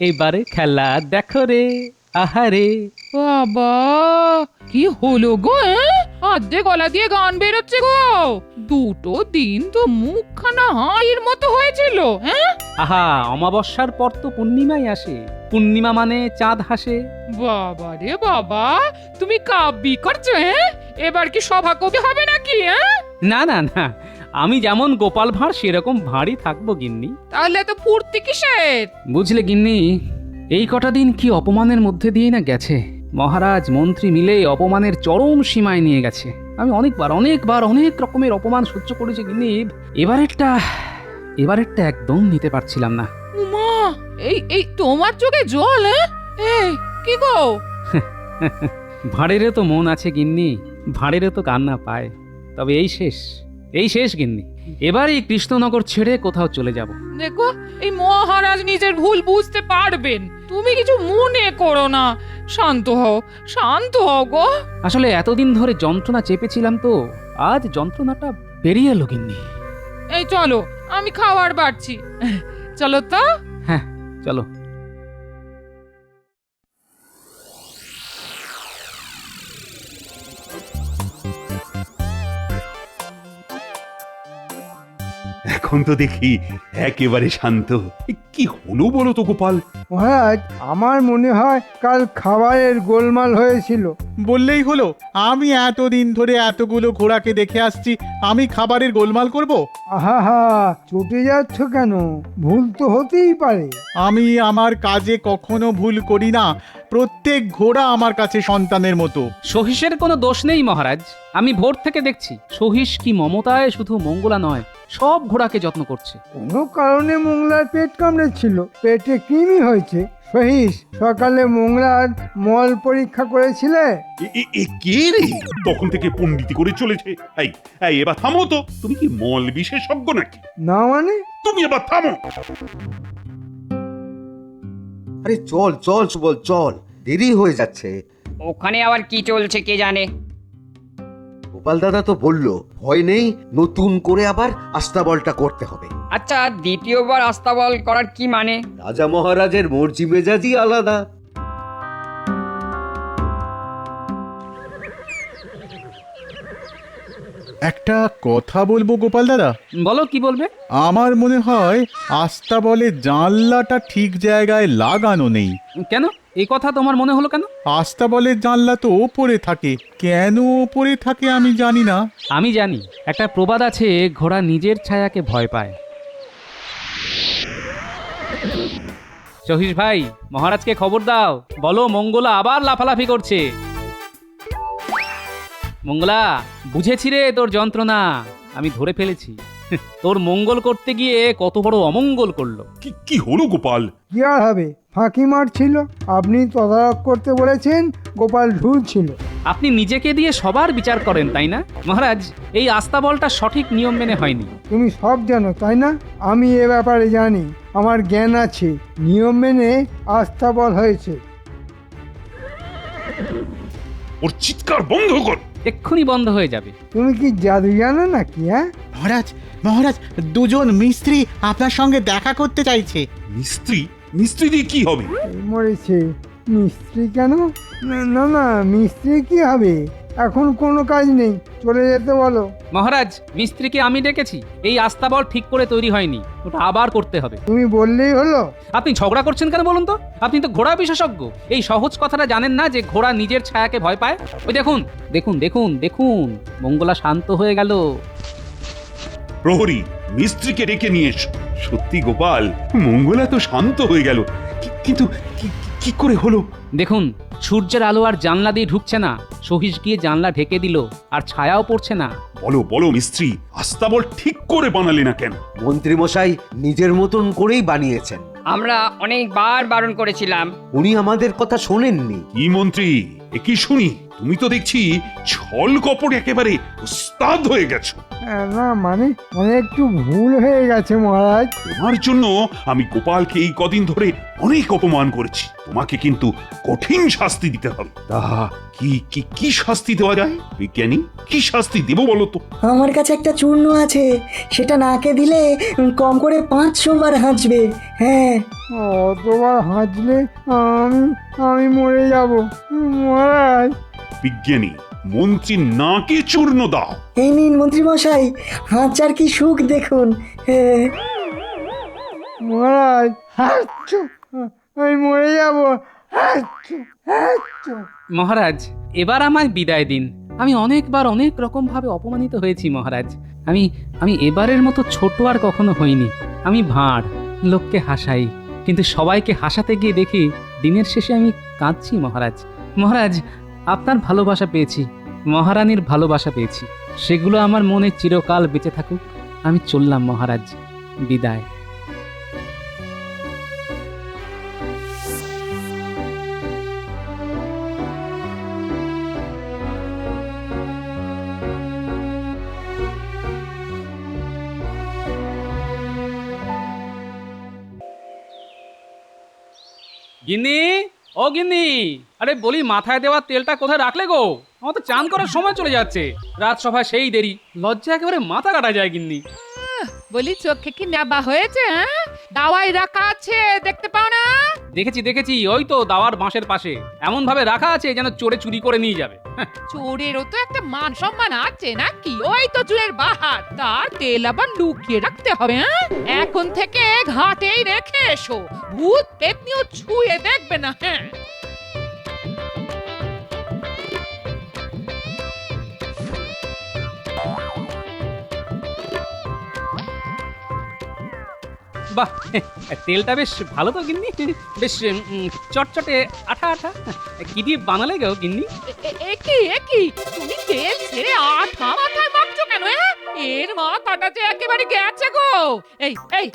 এবারে খেলা দেখো রে। আহারে বাবা, কি হলো গো? আজকে গলা দিয়ে গান বেরোচ্ছে গো। দুটো দিন তো মুখখানা হাঁড়ির মতো হয়েছিল। আহা, অমাবস্যার পর তো পূর্ণিমাই আসে। পূর্ণিমা মানে চাঁদ হাসে। বাবা রে বাবা, তুমি কাব্যি করছো? এবার কি সভা কবি হবে নাকি? না না না, আমি যেমন গোপাল ভাঁড় সেরকম ভাঁড়ই থাকবো গিন্নি। তাহলে তো ফুর্তি কিসের? বুঝলে গিন্নি, এই কটা দিন কি অপমানের মধ্যে দিয়ে না গেছে। মহারাজ মন্ত্রী মিলে অপমানের চরম সীমায় নিয়ে গেছে। আমি অনেকবার অনেক রকমের অপমান সহ্য করেছি গিন্নি। এবারেরটা একদম নিতে পারছিলাম না। উমা, এই তোমার চোখে জল? এই কি গো? ভাঁড়েরও তো মন আছে গিন্নি, ভাঁড়েরও তো কান্না পায়। তবে এই শেষ, এই শেষ গিন্নি, এবার এই কৃষ্ণনগর ছেড়ে কোথাও চলে যাব। দেখো এই মহারাজ নিজের ভুল বুঝতে পারবেন, তুমি কিছু মনে করো না, শান্ত হও গো। আসলে এতদিন ধরে যন্ত্রণা চেপেছিলাম তো, আজ যন্ত্রণাটা বেরিয়ে এলো গিন্নি। এই চলো, আমি খাবার বাড়ছি, চলো তো। হ্যাঁ চলো। এখন তো দেখি একেবারে শান্ত। কি হলো বলো তো গোপাল? মহারাজ, আমার মনে হয় কাল খাবারের গোলমাল হয়েছিল। বললেই হলো, আমি এতদিন ধরে এতগুলো ঘোড়াকে দেখে আসছি, আমি খাবারের গোলমাল করব? আহা, চটে যাচ্ছ কেন? ভুল তো হতেই পারে। আমি আমার কাজে কখনো ভুল করি না। প্রত্যেক ঘোড়া আমার কাছে সন্তানের মতো। সহিসের কোনো দোষ নেই মহারাজ, আমি ভোর থেকে দেখছি সহিস কি মমতায় শুধু মঙ্গলা নয়, সব ঘোড়াকে যত্ন করছে। কোনো কারণে মোংলার পেট কামড়েছিল, পেটে কৃমি হয়েছে। সহিস, সকালে মোংলার মল পরীক্ষা করেছিলে? কে রে তখন থেকে পণ্ডিতি করে চলেছে? এই এবার থামো তো, তুমি কি মল বিশেষজ্ঞ নাকি? না মানে? তুমি এবার থামো। আরে চল চল সুবল, চল, দেরি হয়ে যাচ্ছে। ওখানে আবার কি চলছে কে জানে। গোপাল দাদা তো বললো ভয় নেই, নতুন করে আবার আস্তাবলটা করতে হবে। আচ্ছা, দ্বিতীয়বার আস্তাবল করার কি মানে? রাজা মহারাজের মর্জি মেজাজই আলাদা। একটা কথা বলবো গোপাল দাদা? বলো, কি বলবে? আমার মনে হয় আস্তাবলের জানলাটা ঠিক জায়গায় লাগানো নেই। কেন এই কথা তোমার মনে হলো কেন? আস্তাবলের জানলা তো ওপরে থাকে, কেন ওপরে থাকে আমি জানি না। আমি জানি, একটা প্রবাদ আছে, ঘোড়া নিজের ছায়াকে ভয় পায়। সহিস ভাই, মহারাজকে খবর দাও, বলো মঙ্গলা আবার লাফালাফি করছে। মঙ্গলা, বুঝেছি রে তোর যন্ত্রণা, আমি ধরে ফেলেছি। তোর মঙ্গল করতে গিয়ে কত বড় অমঙ্গল করলো। কি হলো গোপাল? কি আর হবে, ফাঁকি মারছিল। আপনি তদারক করতে বলেছেন, গোপাল ঢুলছিল। আপনি নিজেকে দিয়ে সবার বিচার করেন তাই না? মহারাজ, এই আস্তাবলটা সঠিক নিয়ম মেনে হয়নি। তুমি সব জানো তাই না? আমি এ ব্যাপারে জানি, আমার জ্ঞান আছে। নিয়ম মেনে আস্তাবল হয়েছে। ওর চিৎকার বন্ধ কর। এক্ষুনি বন্ধ হয়ে যাবে। তুমি কি জাদু জানো নাকি? হ্যাঁ মহারাজ, দুজন মিস্ত্রি আপনার সঙ্গে দেখা করতে চাইছে। মিস্ত্রি দিয়ে কি হবে? মরেছে। মিস্ত্রি কেন? না, মিস্ত্রি কি হবে? এখন কোনো কাজ নেই, চলে যেতে বলো। মহারাজ, মিস্ত্রিকে আমি ডেকেছি, এই আস্তাবল ঠিক করে তৈরি হয়নি, ওটা আবার করতে হবে। তুমি বললেই হলো। আপনি ঝগড়া করছেন কেন বলুন তো? আপনি তো ঘোড়া বিশেষজ্ঞ, এই সহজ কথাটা জানেন না যে ঘোড়া নিজের ছায়াকে ভয় পায়? ওই দেখুন দেখুন দেখুন দেখুন, মঙ্গলা শান্ত হয়ে গেল। প্রহরী, মিস্ত্রিকে ডেকে নিয়ে এসো। সত্যি গোপাল, মঙ্গলা তো শান্ত হয়ে গেল, কিন্তু কি করে হলো? দেখুন, সূর্যের আলো আর জানলা দিয়ে ঢুকছে না, সহিস গিয়ে জানলা ঢেকে দিল, আর ছায়াও পড়ছে না। বলো মিস্ত্রি, আস্তাবল ঠিক করে বানালে না কেন? মন্ত্রী মশাই নিজের মতন করেই বানিয়েছেন। আমরা অনেকবার বারণ করেছিলাম। উনি আমাদের কথা শোনেননি। কি মন্ত্রী, কি শুনি, তুমি তো দেখছি ছল কপট একেবারে উস্তাদ হয়ে গেছো। না মানে একটু ভুল হয়ে গেছে মহারাজ। তোমার জন্য আমি গোপালকে এই কদিন ধরে অনেক অপমান করেছি, তোমাকে কিন্তু কঠিন শাস্তি দিতে হবে। তা কি শাস্তি দেওয়া যায় বিজ্ঞানী? কি শাস্তি দেব বলো তো? আমার কাছে একটা চূর্ণ আছে, সেটা নাকে দিলে কম করে 500 বার হাঁচবে। হ্যাঁ, অতবার হাঁচলে আমি মরে যাব মহারাজ। বিজ্ঞানী, মন্ত্রী নাকে চূর্ণ দাও। এই নিন মন্ত্রী মশাই, হাঁচার কি সুখ দেখুন। মহারাজ, আমি মরে যাব। মহারাজ, এবার আমায় বিদায় দিন। আমি অনেকবার অনেক রকম ভাবে অপমানিত হয়েছি মহারাজ। আমি এবারের মতো ছোট আর কখনো হইনি। আমি ভাঁড়, লোককে হাসাই, কিন্তু সবাইকে হাসাতে গিয়ে দেখি দিনের শেষে আমি কাঁদছি মহারাজ। মহারাজ, আপনার ভালোবাসা পেয়েছি, মহারানীর ভালোবাসা পেয়েছি, সেগুলো আমার মনে চিরকাল বেঁচে থাকুক। আমি চললাম মহারাজ, বিদায়। গিন্নি, ও গিন্নি, আরে বলি মাথায় দেওয়া তেলটা কোথায় রাখলে গো? আমার তো চান করার সময় চলে যাচ্ছে, রাজসভা সেই দেরি, লজ্জা একেবারে মাথা কাটা যায় গিন্নি। বলি চোখে কি নেবা হয়েছে? দাওয়াই রাখা আছে, দেখতে পাও না? দেখেছি দেখেছি, ওই তো দাওয়ার বাঁশের পাশে এমন ভাবে রাখা আছে যেন চোরে চুরি করে নিয়ে যাবে। চোরেরও তো একটা মান সম্মান আছে নাকি? ওই তো চুলের বাহার, তার তেল আবার লুকিয়ে রাখতে হবে। এখন থেকে ঘাটেই রেখে এসো, ভূত পেতনিও ছুঁয়ে দেখবে না। হ্যাঁ, বাহ, তেলটা বেশ ভালো তো গিন্নি, বেশ চটচটে আঠা আঠা। কি দিয়ে বানালে গো গিন্নি? একই তুমি তেল ছেড়ে আঠা মাথায় মাখছো কেন? এর মাথাটা যে একেবারে গেছে গো। এই এই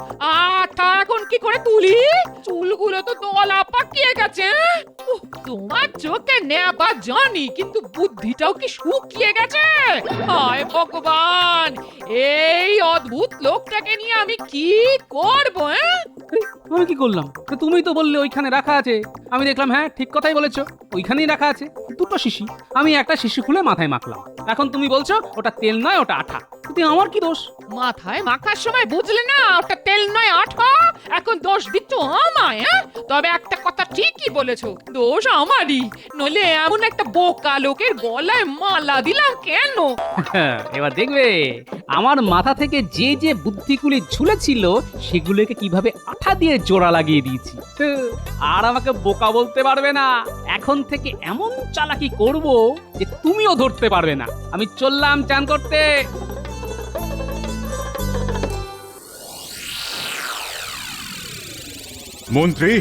আঠা এখন কি করে তুলি? চুলগুলো তো দলা পাকিয়ে গেছে। তোমার চোখে নেবা জানি, কিন্তু বুদ্ধিটাও কি শুকিয়ে গেছে? হায় ভগবান, এই অদ্ভুত লোকটাকে নিয়ে আমি কি করব? আমি কি করলাম? তুমি তো বললে ওইখানে রাখা আছে, আমি দেখলাম হ্যাঁ ঠিক কথাই বলেছো, ওইখানেই রাখা আছে দুটো শিশি, আমি একটা শিশি খুলে মাথায় মাখলাম। এখন তুমি বলছো ওটা তেল নয়, ওটা আঠা। কিন্তু আমার কি দোষ? মাথায় মাখার সময় বুঝলে না ওটা তেল নয় আঠা? এখন দোষ দিচ্ছ আমায়? তবে একটা কথা ঠিকই বলেছো, দোষ আমারই, নইলে এমন একটা বোকা লোকের গলায় মালা দিলাম কেন? এবার দেখবে আমার মাথা থেকে যে যে বুদ্ধিগুলি ঝুলেছিল সেগুলোকে কিভাবে আঠা দিয়ে জোড়া লাগিয়ে দিয়েছি। আর আমাকে বোকা বলতে পারবে না। এখন থেকে এমন চালাকি করব যে তুমিও ধরতে পারবে না। আমি চললাম চান করতে। মন্ত্রী,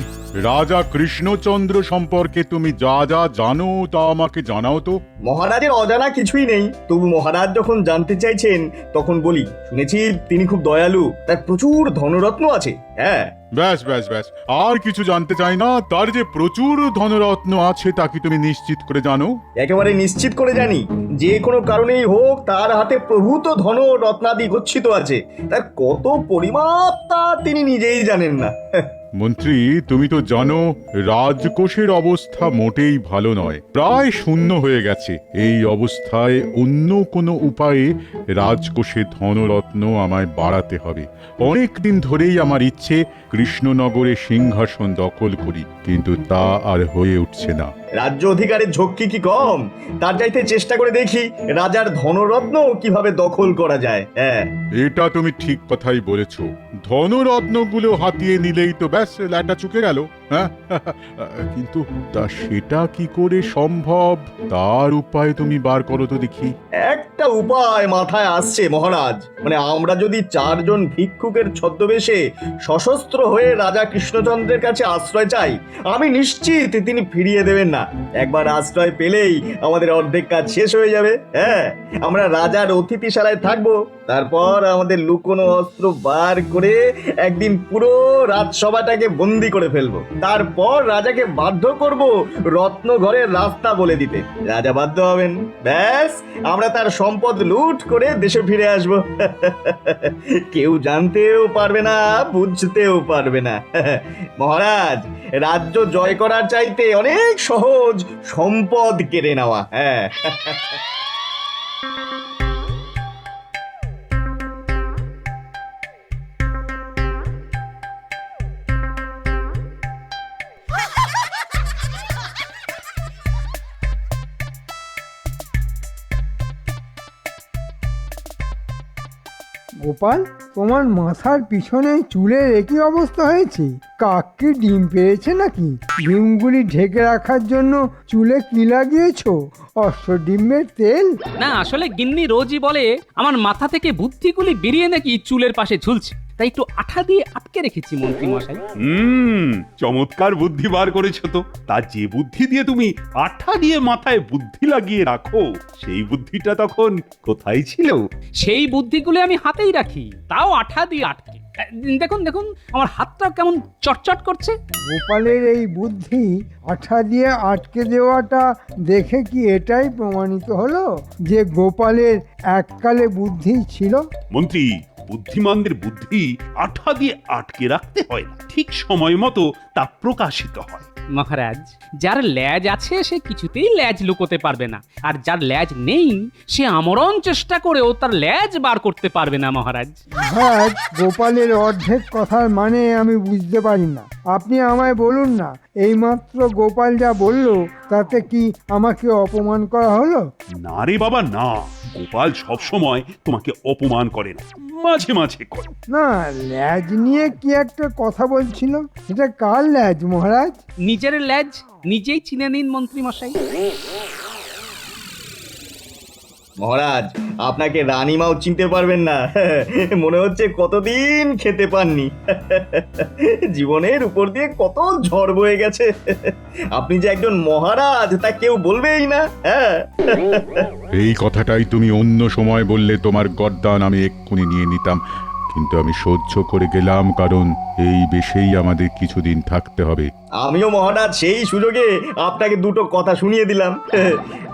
রাজা কৃষ্ণচন্দ্র সম্পর্কে তুমি যা যা জানো তা আমাকে জানাও তো। মহারাজের অজানা কিছুই নেই, তবু মহারাজ যখন জানতে চাইছেন তখন বলি। শুনেছি তিনি খুব দয়ালু, তার প্রচুর ধনরত্ন আছে। হ্যাঁ, ব্যাস ব্যাস ব্যাস, আর কিছু জানতে চাই না। তার যে প্রচুর ধনরত্ন আছে তা কি তুমি নিশ্চিত করে জানো? একেবারে নিশ্চিত করে জানি। যে কোনো কারণেই হোক তার হাতে প্রভূত ধন রত্নাদি গচ্ছিত আছে, তার কত পরিমাপ তা তিনি নিজেই জানেন না। মন্ত্রী, তুমি তো জানো রাজকোষের অবস্থা মোটেই ভালো নয়, প্রায় শূন্য হয়ে গেছে। এই অবস্থায় অন্য কোনো উপায়ে রাজকোষে ধনরত্ন আমায় বাড়াতে হবে। অনেক দিন ধরেই আমার ইচ্ছে কৃষ্ণনগরে সিংহাসন দখল করি, কিন্তু তা আর হয়ে উঠছে না। রাজ্য অধিকারের ঝক্কি কি কম? তার চাইতে চেষ্টা করে দেখি রাজার ধনরত্ন কিভাবে দখল করা যায়। হ্যাঁ, এটা তুমি ঠিক কথাই বলেছ। ধনরত্নগুলো হাতিয়ে নিলেই তো ব্যাস ল্যাটা চুকে গেল। হ্যাঁ, কিন্তু তা সেটা কি করে সম্ভব? তার উপায় তুমি বার করো তো দেখি। একটা উপায় মাথায় আসছে মহারাজ। মানে আমরা যদি চারজন ভিক্ষুকের ছদ্মবেশে সশস্ত্র হয়ে রাজা কৃষ্ণচন্দ্রের কাছে আশ্রয় চাই, আমি নিশ্চিত তিনি ফিরিয়ে দেবেন না। একবার আশ্রয় পেলেই আমাদের অর্ধেক কাজ শেষ হয়ে যাবে। হ্যাঁ, আমরা রাজার অতিথিশালায় থাকবো, তারপর আমাদের লুকোনো অস্ত্র বার করে একদিন পুরো রাজসভাটাকে বন্দি করে ফেলবো। তারপর রাজাকে বাধ্য করব রত্ন ঘরের রাস্তা বলে দিতে। রাজা বাধ্য হবেন, ব্যাস আমরা তার সম্পদ লুট করে দেশে ফিরে আসব। কেউ জানতেও পারবে না, বুঝতেও পারবে না। মহারাজ, রাজ্য জয় করার চাইতে অনেক সহজ সম্পদ কেড়ে নেওয়া। হ্যাঁ, গোপাল, তোমার মাথার পিছনে চুলের একই অবস্থা হয়েছে। কাক কি ডিম পেয়েছে নাকি? ডিমগুলি ঢেকে রাখার জন্য চুলে কি লাগিয়েছো? অশ্বডিমের তেল? না, আসলে গিন্নি রোজই বলে আমার মাথা থেকে বুদ্ধিগুলি বেরিয়ে নাকি চুলের পাশে ঝুলছে, তাই একটু আঠা দিয়ে আটকে রেখেছি মন্ত্রী মশাই। চমৎকার বুদ্ধি বার করেছো তো। তা যে বুদ্ধি দিয়ে তুমি আঠা দিয়ে মাথায় বুদ্ধি লাগিয়ে রাখো, সেই বুদ্ধিটা তখন কোথায় ছিল? সেই বুদ্ধিগুলো আমি হাতেই রাখি, তাও আঠা দিয়ে আটকে। দেখুন দেখুন, আমার হাতটা কেমন চটচট করছে। গোপালের এই বুদ্ধি আঠা দিয়ে আটকে দেওয়াটা দেখে কি এটাই প্রমাণিত হলো যে গোপালের এককালে বুদ্ধি ছিল? মন্ত্রী, বুদ্ধিমানদের বুদ্ধি আঠা দিয়ে আটকে রাখতে হয় না, ঠিক সময় মতো তা প্রকাশিত হয়। মহারাজ, যার ল্যাজ আছে সে কিছুতেই ল্যাজ লুকোতে পারবে না, আর যার ল্যাজ নেই সে আমরণ চেষ্টা করেও তার ল্যাজ বার করতে পারবে না মহারাজ। মহারাজ, গোপালের অর্ধেক কথার মানে আমি বুঝতে পারি না। আপনি আমায় বলুন না, এইমাত্র গোপাল যা বলল তাতে কি আমাকে অপমান করা হলো? না রে বাবা না, গোপাল সব সময় তোমাকে অপমান করে না, মাঝে মাঝে করে। না, ল্যাজ নিয়ে কি একটা কথা বলছিল, এটা কার ল্যাজ মহারাজ? নিজের ল্যাজ নিজেই চিনে নিন মন্ত্রী মশাই। মহারাজ, আপনাকে রানীমাও চিনতে পারবেন না। মনে হচ্ছে কতদিন খেতে পাননি। জীবনের উপর দিয়ে কত ঝড় বয়ে গেছে। আপনি যে একজন মহারাজ তা কেউ বলবেই না। হ্যাঁ, এই কথাটাই তুমি অন্য সময় বললে তোমার গর্দান আমি এক্ষুনি নিয়ে নিতাম, কিন্তু আমি সহ্য করে গেলাম, কারণ এই বেশেই আমাদের কিছুদিন থাকতে হবে। আমিও মহারাজ সেই সুযোগে আপনাকে দুটো কথা শুনিয়ে দিলাম।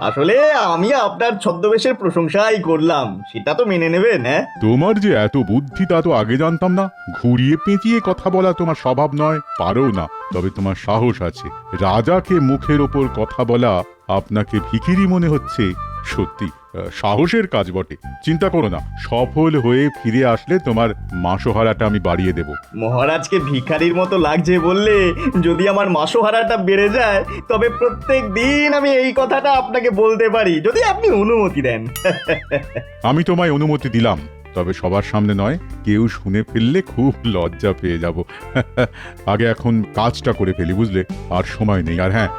আসলে আমি আপনার ছদ্মবেশের প্রশংসাই করলাম, সেটা তো মেনে নেবেন। হ্যাঁ, তোমার যে এত বুদ্ধি তা তো আগে জানতাম না। ঘুরিয়ে পেঁচিয়ে কথা বলা তোমার স্বভাব নয়, পারো না, তবে তোমার সাহস আছে। রাজাকে মুখের ওপর কথা বলা আপনাকে ভিখিরি মনে হচ্ছে, সত্যি সাহসের কাজ বটে। চিন্তা করো না, সফল হয়ে ফিরে আসলে তোমার মাসোহারাটা আমি বাড়িয়ে দেব। মহারাজকে ভিখারির মতো লাগছে বললে যদি আমার মাসোহারাটা বেড়ে যায়, তবে প্রত্যেক দিন আমি এই কথাটা আপনাকে বলতে পারি, যদি আপনি অনুমতি দেন। আমি তোমায় অনুমতি দিলাম, তবে সবার সামনে নয়, কেউ শুনে ফেললে খুব লজ্জা পেয়ে যাব। আগে এখন কাজটা করে ফেলি, বুঝলে? আর সময় নেই। আর হ্যাঁ,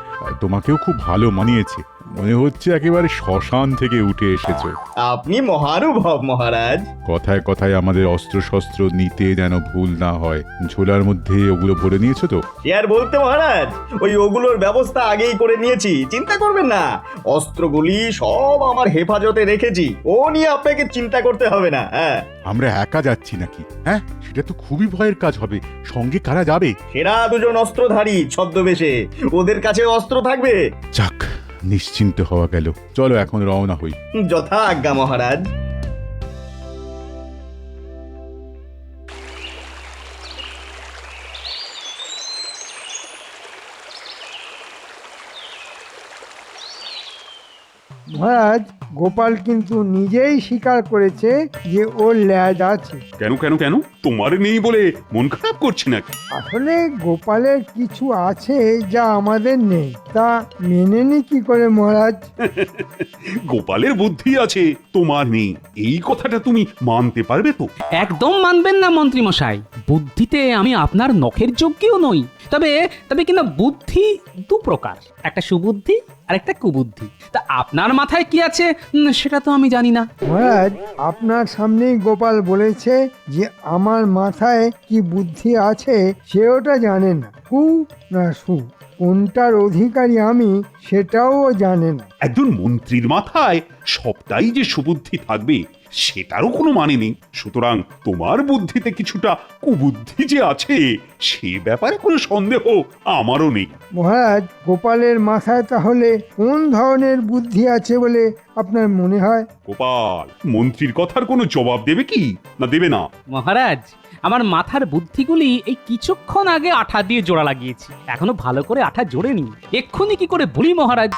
তোমাকেও খুব ভালো মানিয়েছে, মনে হচ্ছে একেবারে শ্মশান থেকে উঠে এসেছো। আপনি মহানুভব মহারাজ। কথায় কথায় আমাদের অস্ত্র শস্ত্র নিতে যেন ভুল না হয়। ঝোলার মধ্যে ওগুলো ভরে নিয়েছো তো? সে আর বলতে মহারাজ, ওগুলোর ব্যবস্থা আগেই করে নিয়েছি, চিন্তা করবেন না। অস্ত্রগুলি সব আমার হেফাজতে রেখেছি, ও নিয়ে আপনাকে চিন্তা করতে হবে না। হ্যাঁ, আমরা একা যাচ্ছি নাকি? হ্যাঁ, সেটা তো খুবই ভয়ের কাজ হবে। সঙ্গে কারা যাবে? সেরা দুজন অস্ত্রধারী ছদ্মবেশে, ওদের কাছে অস্ত্র থাকবে। যাক, নিশ্চিন্ত হওয়া গেল। চলো এখন রওনা হই। যথা আজ্ঞা মহারাজ। মহারাজ, গোপাল কিন্তু নিজেই স্বীকার করেছে যে ওর ল্যাজ আছে। কেন কেন কেন, তোমার নেই বলে মন খারাপ করছে নাকি? আসলে গোপালের কিছু আছে যা আমাদের নেই, তা মেনে নি কি করে মহারাজ? গোপালের বুদ্ধি আছে, তোমার নেই, এই কথাটা তুমি মানতে পারবে তো? একদম মানবেন না মন্ত্রী মশাই, বুদ্ধিতে আমি আপনার নখের যোগ্যও নই। তবে তবে কিনা বুদ্ধি দু প্রকার, একটা সুবুদ্ধি আর একটা কুবুদ্ধি। তা আপনার মাথায় কি আছে সেটা তো আমি জানি না। মহারাজ, আপনার সামনেই গোপাল বলেছে যে আমার মাথায় কি বুদ্ধি আছে সে ওটা জানে না। কু না সু, কোনটার অধিকারী আমি সেটাও জানে না। একজন মন্ত্রীর মাথায় সবটাই যে সুবুদ্ধি থাকবে সেটারও কোনো মানে নেই। সুতরাং তোমার বুদ্ধিতে কিছুটা কুবুদ্ধি যে আছে সে ব্যাপারে কোনো সন্দেহ আমারও নেই। মহারাজ, গোপালের মাথায় তাহলে কোন ধরনের বুদ্ধি আছে বলে আপনার মনে হয়? গোপাল মন্ত্রীর কথার কোনো জবাব দেবে কি না দেবে না? মহারাজ, আমার মাথার বুদ্ধিগুলি এই কিছুক্ষণ আগে আঠা দিয়ে জোড়া লাগিয়েছি, এখনো ভালো করে আঠা জোড়েনি। এক্ষুনি কি করে বলি মহারাজ?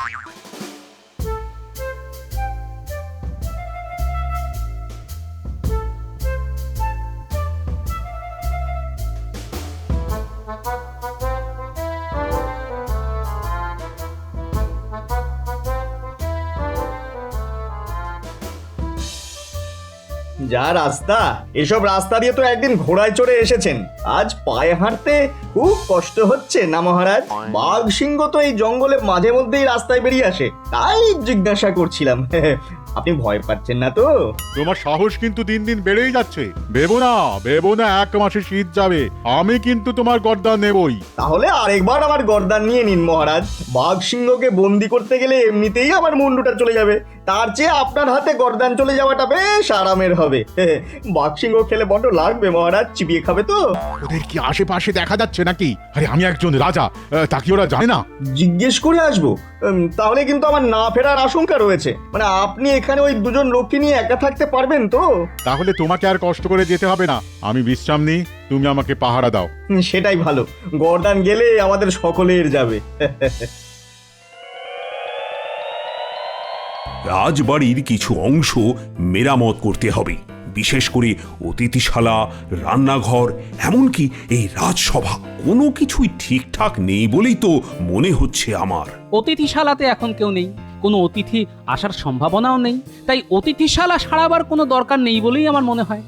যা রাস্তা, এসব রাস্তা দিয়ে তো একদিন ঘোড়ায় চড়ে এসেছেন, আজ পায়ে হাঁটতে খুব কষ্ট হচ্ছে না মহারাজ? বাঘ সিংহ তো এই জঙ্গলে মাঝে মধ্যেই রাস্তায় বেরিয়ে আসে, তাই জিজ্ঞাসা করছিলাম। আপনি ভয় পাচ্ছেন না তো? তোমার সাহস কিন্তু দিন দিন বেড়েই যাচ্ছে। ভেবো না 1 মাসে শীত যাবে, আমি কিন্তু তোমার গর্দান নেবই। তাহলে আরেকবার আমার গর্দান নিয়ে নিন মহারাজ। বাঘ সিংহকে বন্দি করতে গেলে এমনিতেই আমার মুন্ডুটা চলে যাবে, তার চেয়ে আপনার হাতে গরদান চলে যাওয়াটা বেশ আরামের হবে। বাক্সিংহ খেলে বড্ড লাগবে মহারাজ, চিবিয়ে খাবে তো। ওদের কি আশেপাশে দেখা যাচ্ছে নাকি? আরে আমি একজন রাজা, তা কি ওরা জানে না? জিজ্ঞেস করে আসবো। তাহলে কিন্তু আমার না ফেরার আশঙ্কা রয়েছে। মানে আপনি এখানে ওই দুজন লোককে নিয়ে একা থাকতে পারবেন তো? তাহলে তোমাকে আর কষ্ট করে যেতে হবে না, আমি বিশ্রাম নিই, তুমি আমাকে পাহারা দাও। সেটাই ভালো, গরদান গেলে আমাদের সকলের যাবে। রাজবাড়ির কিছু অংশ মেরামত করতে হবে, বিশেষ করে অতিথিশালা, রান্নাঘর, এমনকি এই রাজসভা। কোনো কিছুই ঠিকঠাক নেই বলেই তো মনে হচ্ছে আমার। অতিথিশালাতে এখন কেউ নেই, কোনো অতিথি আসার সম্ভাবনাও নেই, তাই অতিথিশালা সারাবার কোনো দরকার নেই বলেই আমার মনে হয়।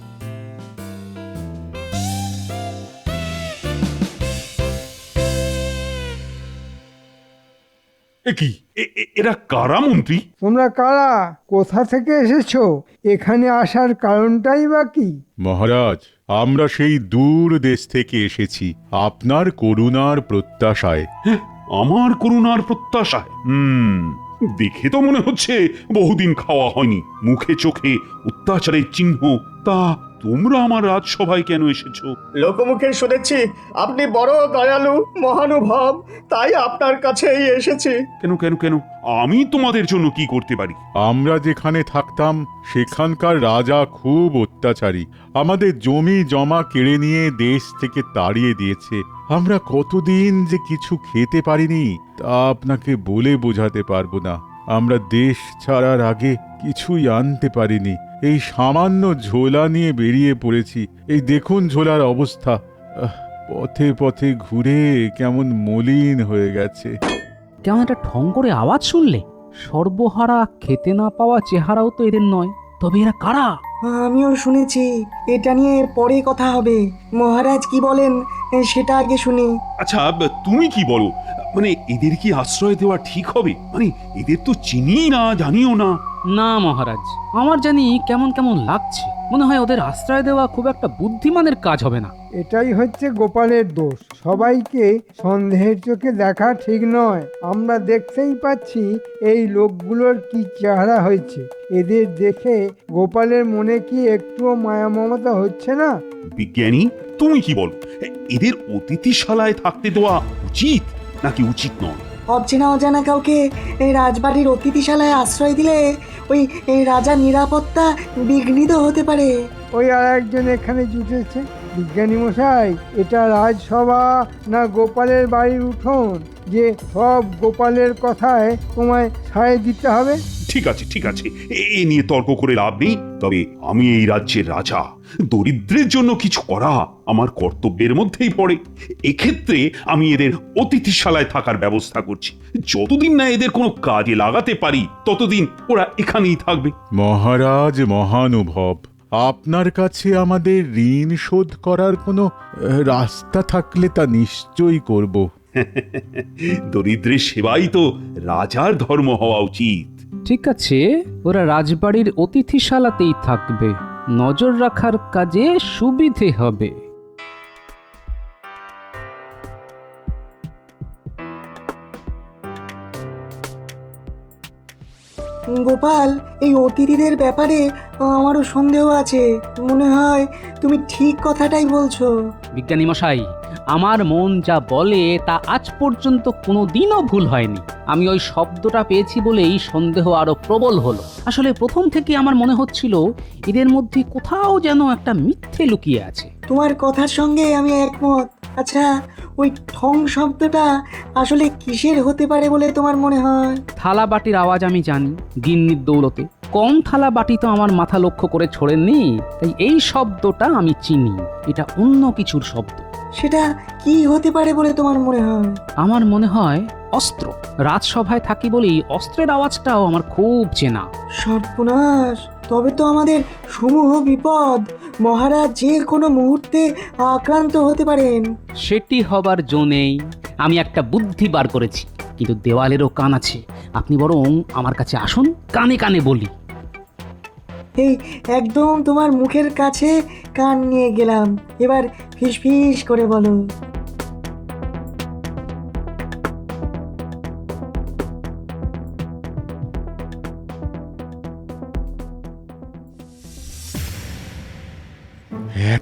কি এরা কারা মন্ত্রী? তোমরা কারা, কোথা থেকে এসেছো, এখানে আসার কারণটাই বা কি? মহারাজ, আমরা সেই দূর দেশ থেকে এসেছি আপনার করুণার প্রত্যাশায়। আমার করুণার প্রত্যাশায়? দেখে তো মনে হচ্ছে বহুদিন খাওয়া হয়নি, মুখে চোখে অত্যাচারের চিহ্ন। তা তোমরা আমার রাজসভায় কেন এসেছো? লোকমুখে শুনেছি আপনি বড় দয়ালু মহানুভব, তাই আপনার কাছেই এসেছি। কেন কেন কেন আমি তোমাদের জন্য কি করতে পারি? আমরা যেখানে থাকতাম সেখানকার রাজা খুব অত্যাচারী, আমাদের জমি জমা কেড়ে নিয়ে দেশ থেকে তাড়িয়ে দিয়েছে। আমরা কতদিন যে কিছু খেতে পারিনি তা আপনাকে বলে বোঝাতে পারবো না। আমরা দেশ ছাড়ার আগে কিছুই আনতে পারিনি, এই সামান্য ঝোলা নিয়ে বেরিয়ে পড়েছি। এই দেখুন ঝোলার অবস্থা, পথে পথে ঘুরে কেমন মলিন হয়ে গেছে। কেমন একটা ঠং করে আওয়াজ শুনলে? সর্বহারা খেতে না পাওয়া চেহারাও তো এদের নয়, তবে এরা কারা? আমিও শুনেছি, এটা নিয়ে পরে কথা হবে। মহারাজ কি বলেন সেটা আগে শুনি। আচ্ছা তুমি কি বলো, মানে এদের কি আশ্রয় দেওয়া ঠিক হবে? মানে এদের তো চিনি না, জানিও না। না মহারাজ, আমার জানি কেমন কেমন লাগছে, মনে হয় ওদের আশ্রয় দেওয়া খুব একটা বুদ্ধিমানের কাজ হবে না। এটাই হচ্ছে গোপালের দোষ, সবাইকে সন্দেহের চোখে দেখা ঠিক নয়। আমরা দেখতেই পাচ্ছি এই লোকগুলোর কি চেহারা হয়েছে। এদের দেখে গোপালের মনে কি একটুও মায়া মমতা হচ্ছে না? বিজ্ঞানী তুমি কি বলো, এদের অতিথিশালায় থাকতে দেওয়া উচিত নাকি উচিত নয়? অচেনা অজানা কাউকে এই রাজবাড়ির অতিথিশালায় আশ্রয় দিলে ওই রাজার নিরাপত্তা বিঘ্নিত হতে পারে। ওই আর একজন এখানে জুটেছে। বিজ্ঞানী মশাই, এটা রাজসভা না গোপালের বাড়ির উঠোন যে সব গোপালের কথায় তোমায় সায় দিতে হবে? ঠিক আছে ঠিক আছে, এ নিয়ে তর্ক করে লাভ নেই। তবে আমি এই রাজ্যের রাজা, দরিদ্রের জন্য কিছু করা আমার কর্তব্যের মধ্যেই পড়ে। এক্ষেত্রে আমি এদের অতিথিশালায় থাকার ব্যবস্থা করছি। যতদিন না এদের কোনো কাজে লাগাতে পারি ততদিন ওরা এখানেই থাকবে। মহারাজ মহানুভব, আপনার কাছে আমাদের ঋণ শোধ করার কোনো রাস্তা থাকলে তা নিশ্চয়ই করব। দরিদ্রের সেবাই তো রাজার ধর্ম হওয়া উচিত। ঠিক আছে, ওরা রাজবাড়ির অতিথিশালাতেই থাকবে, নজর রাখার কাজে সুবিধে হবে। গোপাল, এই অতিথিদের ব্যাপারে আমারও সন্দেহ আছে। মনে হয় তুমি ঠিক কথাটাই বলছো। বিজ্ঞানী মশাই, আমার মন যা বলে তা আজ পর্যন্ত কোনোদিনও ভুল হয়নি। আমি ওই শব্দটা পেয়েছি বলেই সন্দেহ আরো প্রবল হলো। আসলে প্রথম থেকে আমার মনে হচ্ছিল এদের মধ্যে কোথাও যেন একটা মিথ্যে লুকিয়ে আছে। তোমার কথার সঙ্গে আমি একমত। আচ্ছা, ওই ঠং শব্দটা আসলে কিসের হতে পারে বলে তোমার মনে হয়? থালা বাটির আওয়াজ আমি জানি, গিন্নির দৌলতে। কম থালা বাটি তো আমার মাথা লক্ষ্য করে ছোড়েননি, তাই এই শব্দটা আমি চিনি। এটা অন্য কিছুর শব্দ। সেটা কি হতে পারে বলে তোমার মনে হয়? আমার মনে হয় অস্ত্র। রাজসভায় থাকি বলেই অস্ত্রের আওয়াজটাও আমার খুব চেনা। সর্বনাশ, তবে তো আমাদের সমূহ বিপদ। মহারাজ যে কোনো মুহূর্তে আক্রান্ত হতে পারেন। সেটি হবার জো নেই। আমি একটা বুদ্ধি বার করেছি, কিন্তু দেওয়ালেরও কান আছে। আপনি বরং আমার কাছে আসুন, কানে কানে বলি। এই একদম তোমার মুখের কাছে কান নিয়ে গেলাম, এবার ফিস ফিস করে বলো।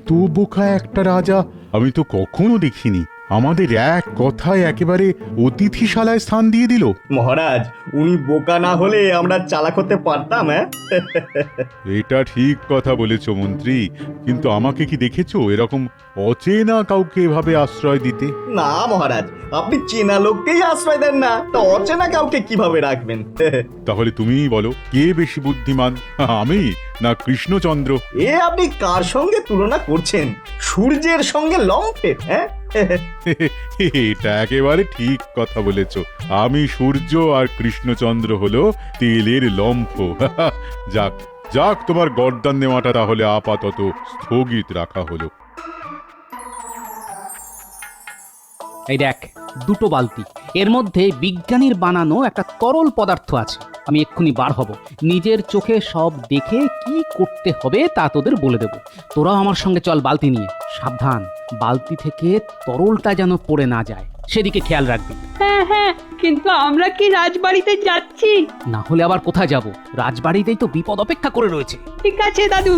এত বোকা একটা রাজা আমি তো কখনো দেখিনি। আমাদের এক কথায় একেবারে অতিথিশালায় স্থান দিয়ে দিল। মহারাজ, উনি বোকা না হলে আমরা চালাক হতে পারতাম। হ্যাঁ, এটা ঠিক কথা বলেছ মন্ত্রী, কিন্তু আমাকে কি দেখেছো এরকম অচেনা কাউকে এভাবে আশ্রয় দিতে? না মহারাজ, আপনি চেনা লোককেই আশ্রয় দেন না, তো অচেনা কাউকে কিভাবে রাখবেন? তাহলে তুমিই বলো, কে বেশি বুদ্ধিমান, আমি না কৃষ্ণচন্দ্র? এ আপনি কার সঙ্গে তুলনা করছেন? সূর্যের সঙ্গে লম্ফের? হ্যাঁ, এটা একেবারে ঠিক কথা বলেছ। আমি সূর্য আর কৃষ্ণচন্দ্র হলো তেলের লম্ফ। যাক যাক, তোমার গর্দান নেওয়াটা তাহলে আপাতত স্থগিত রাখা হলো। এই দেখ, দুটো বালতি, এর মধ্যে বিজ্ঞানীর বানানো একটা তরল পদার্থ আছে। আমি এক্ষুনি বার হব, নিজের চোখে সব দেখে কি করতে হবে তা তোদের বলে দেব। তোরাও আমার সঙ্গে চল বালতি নিয়ে। সাবধান, বালতি থেকে তরলটা যেন পড়ে না যায়, সেদিকে খেয়াল রাখবি। হ্যাঁ হ্যাঁ, কিন্তু আমরা কি রাজবাড়িতে যাচ্ছি? না হলে আবার কোথায় যাব? রাজবাড়িতেই তো বিপদ অপেক্ষা করে রয়েছে। ঠিক আছে দাদু,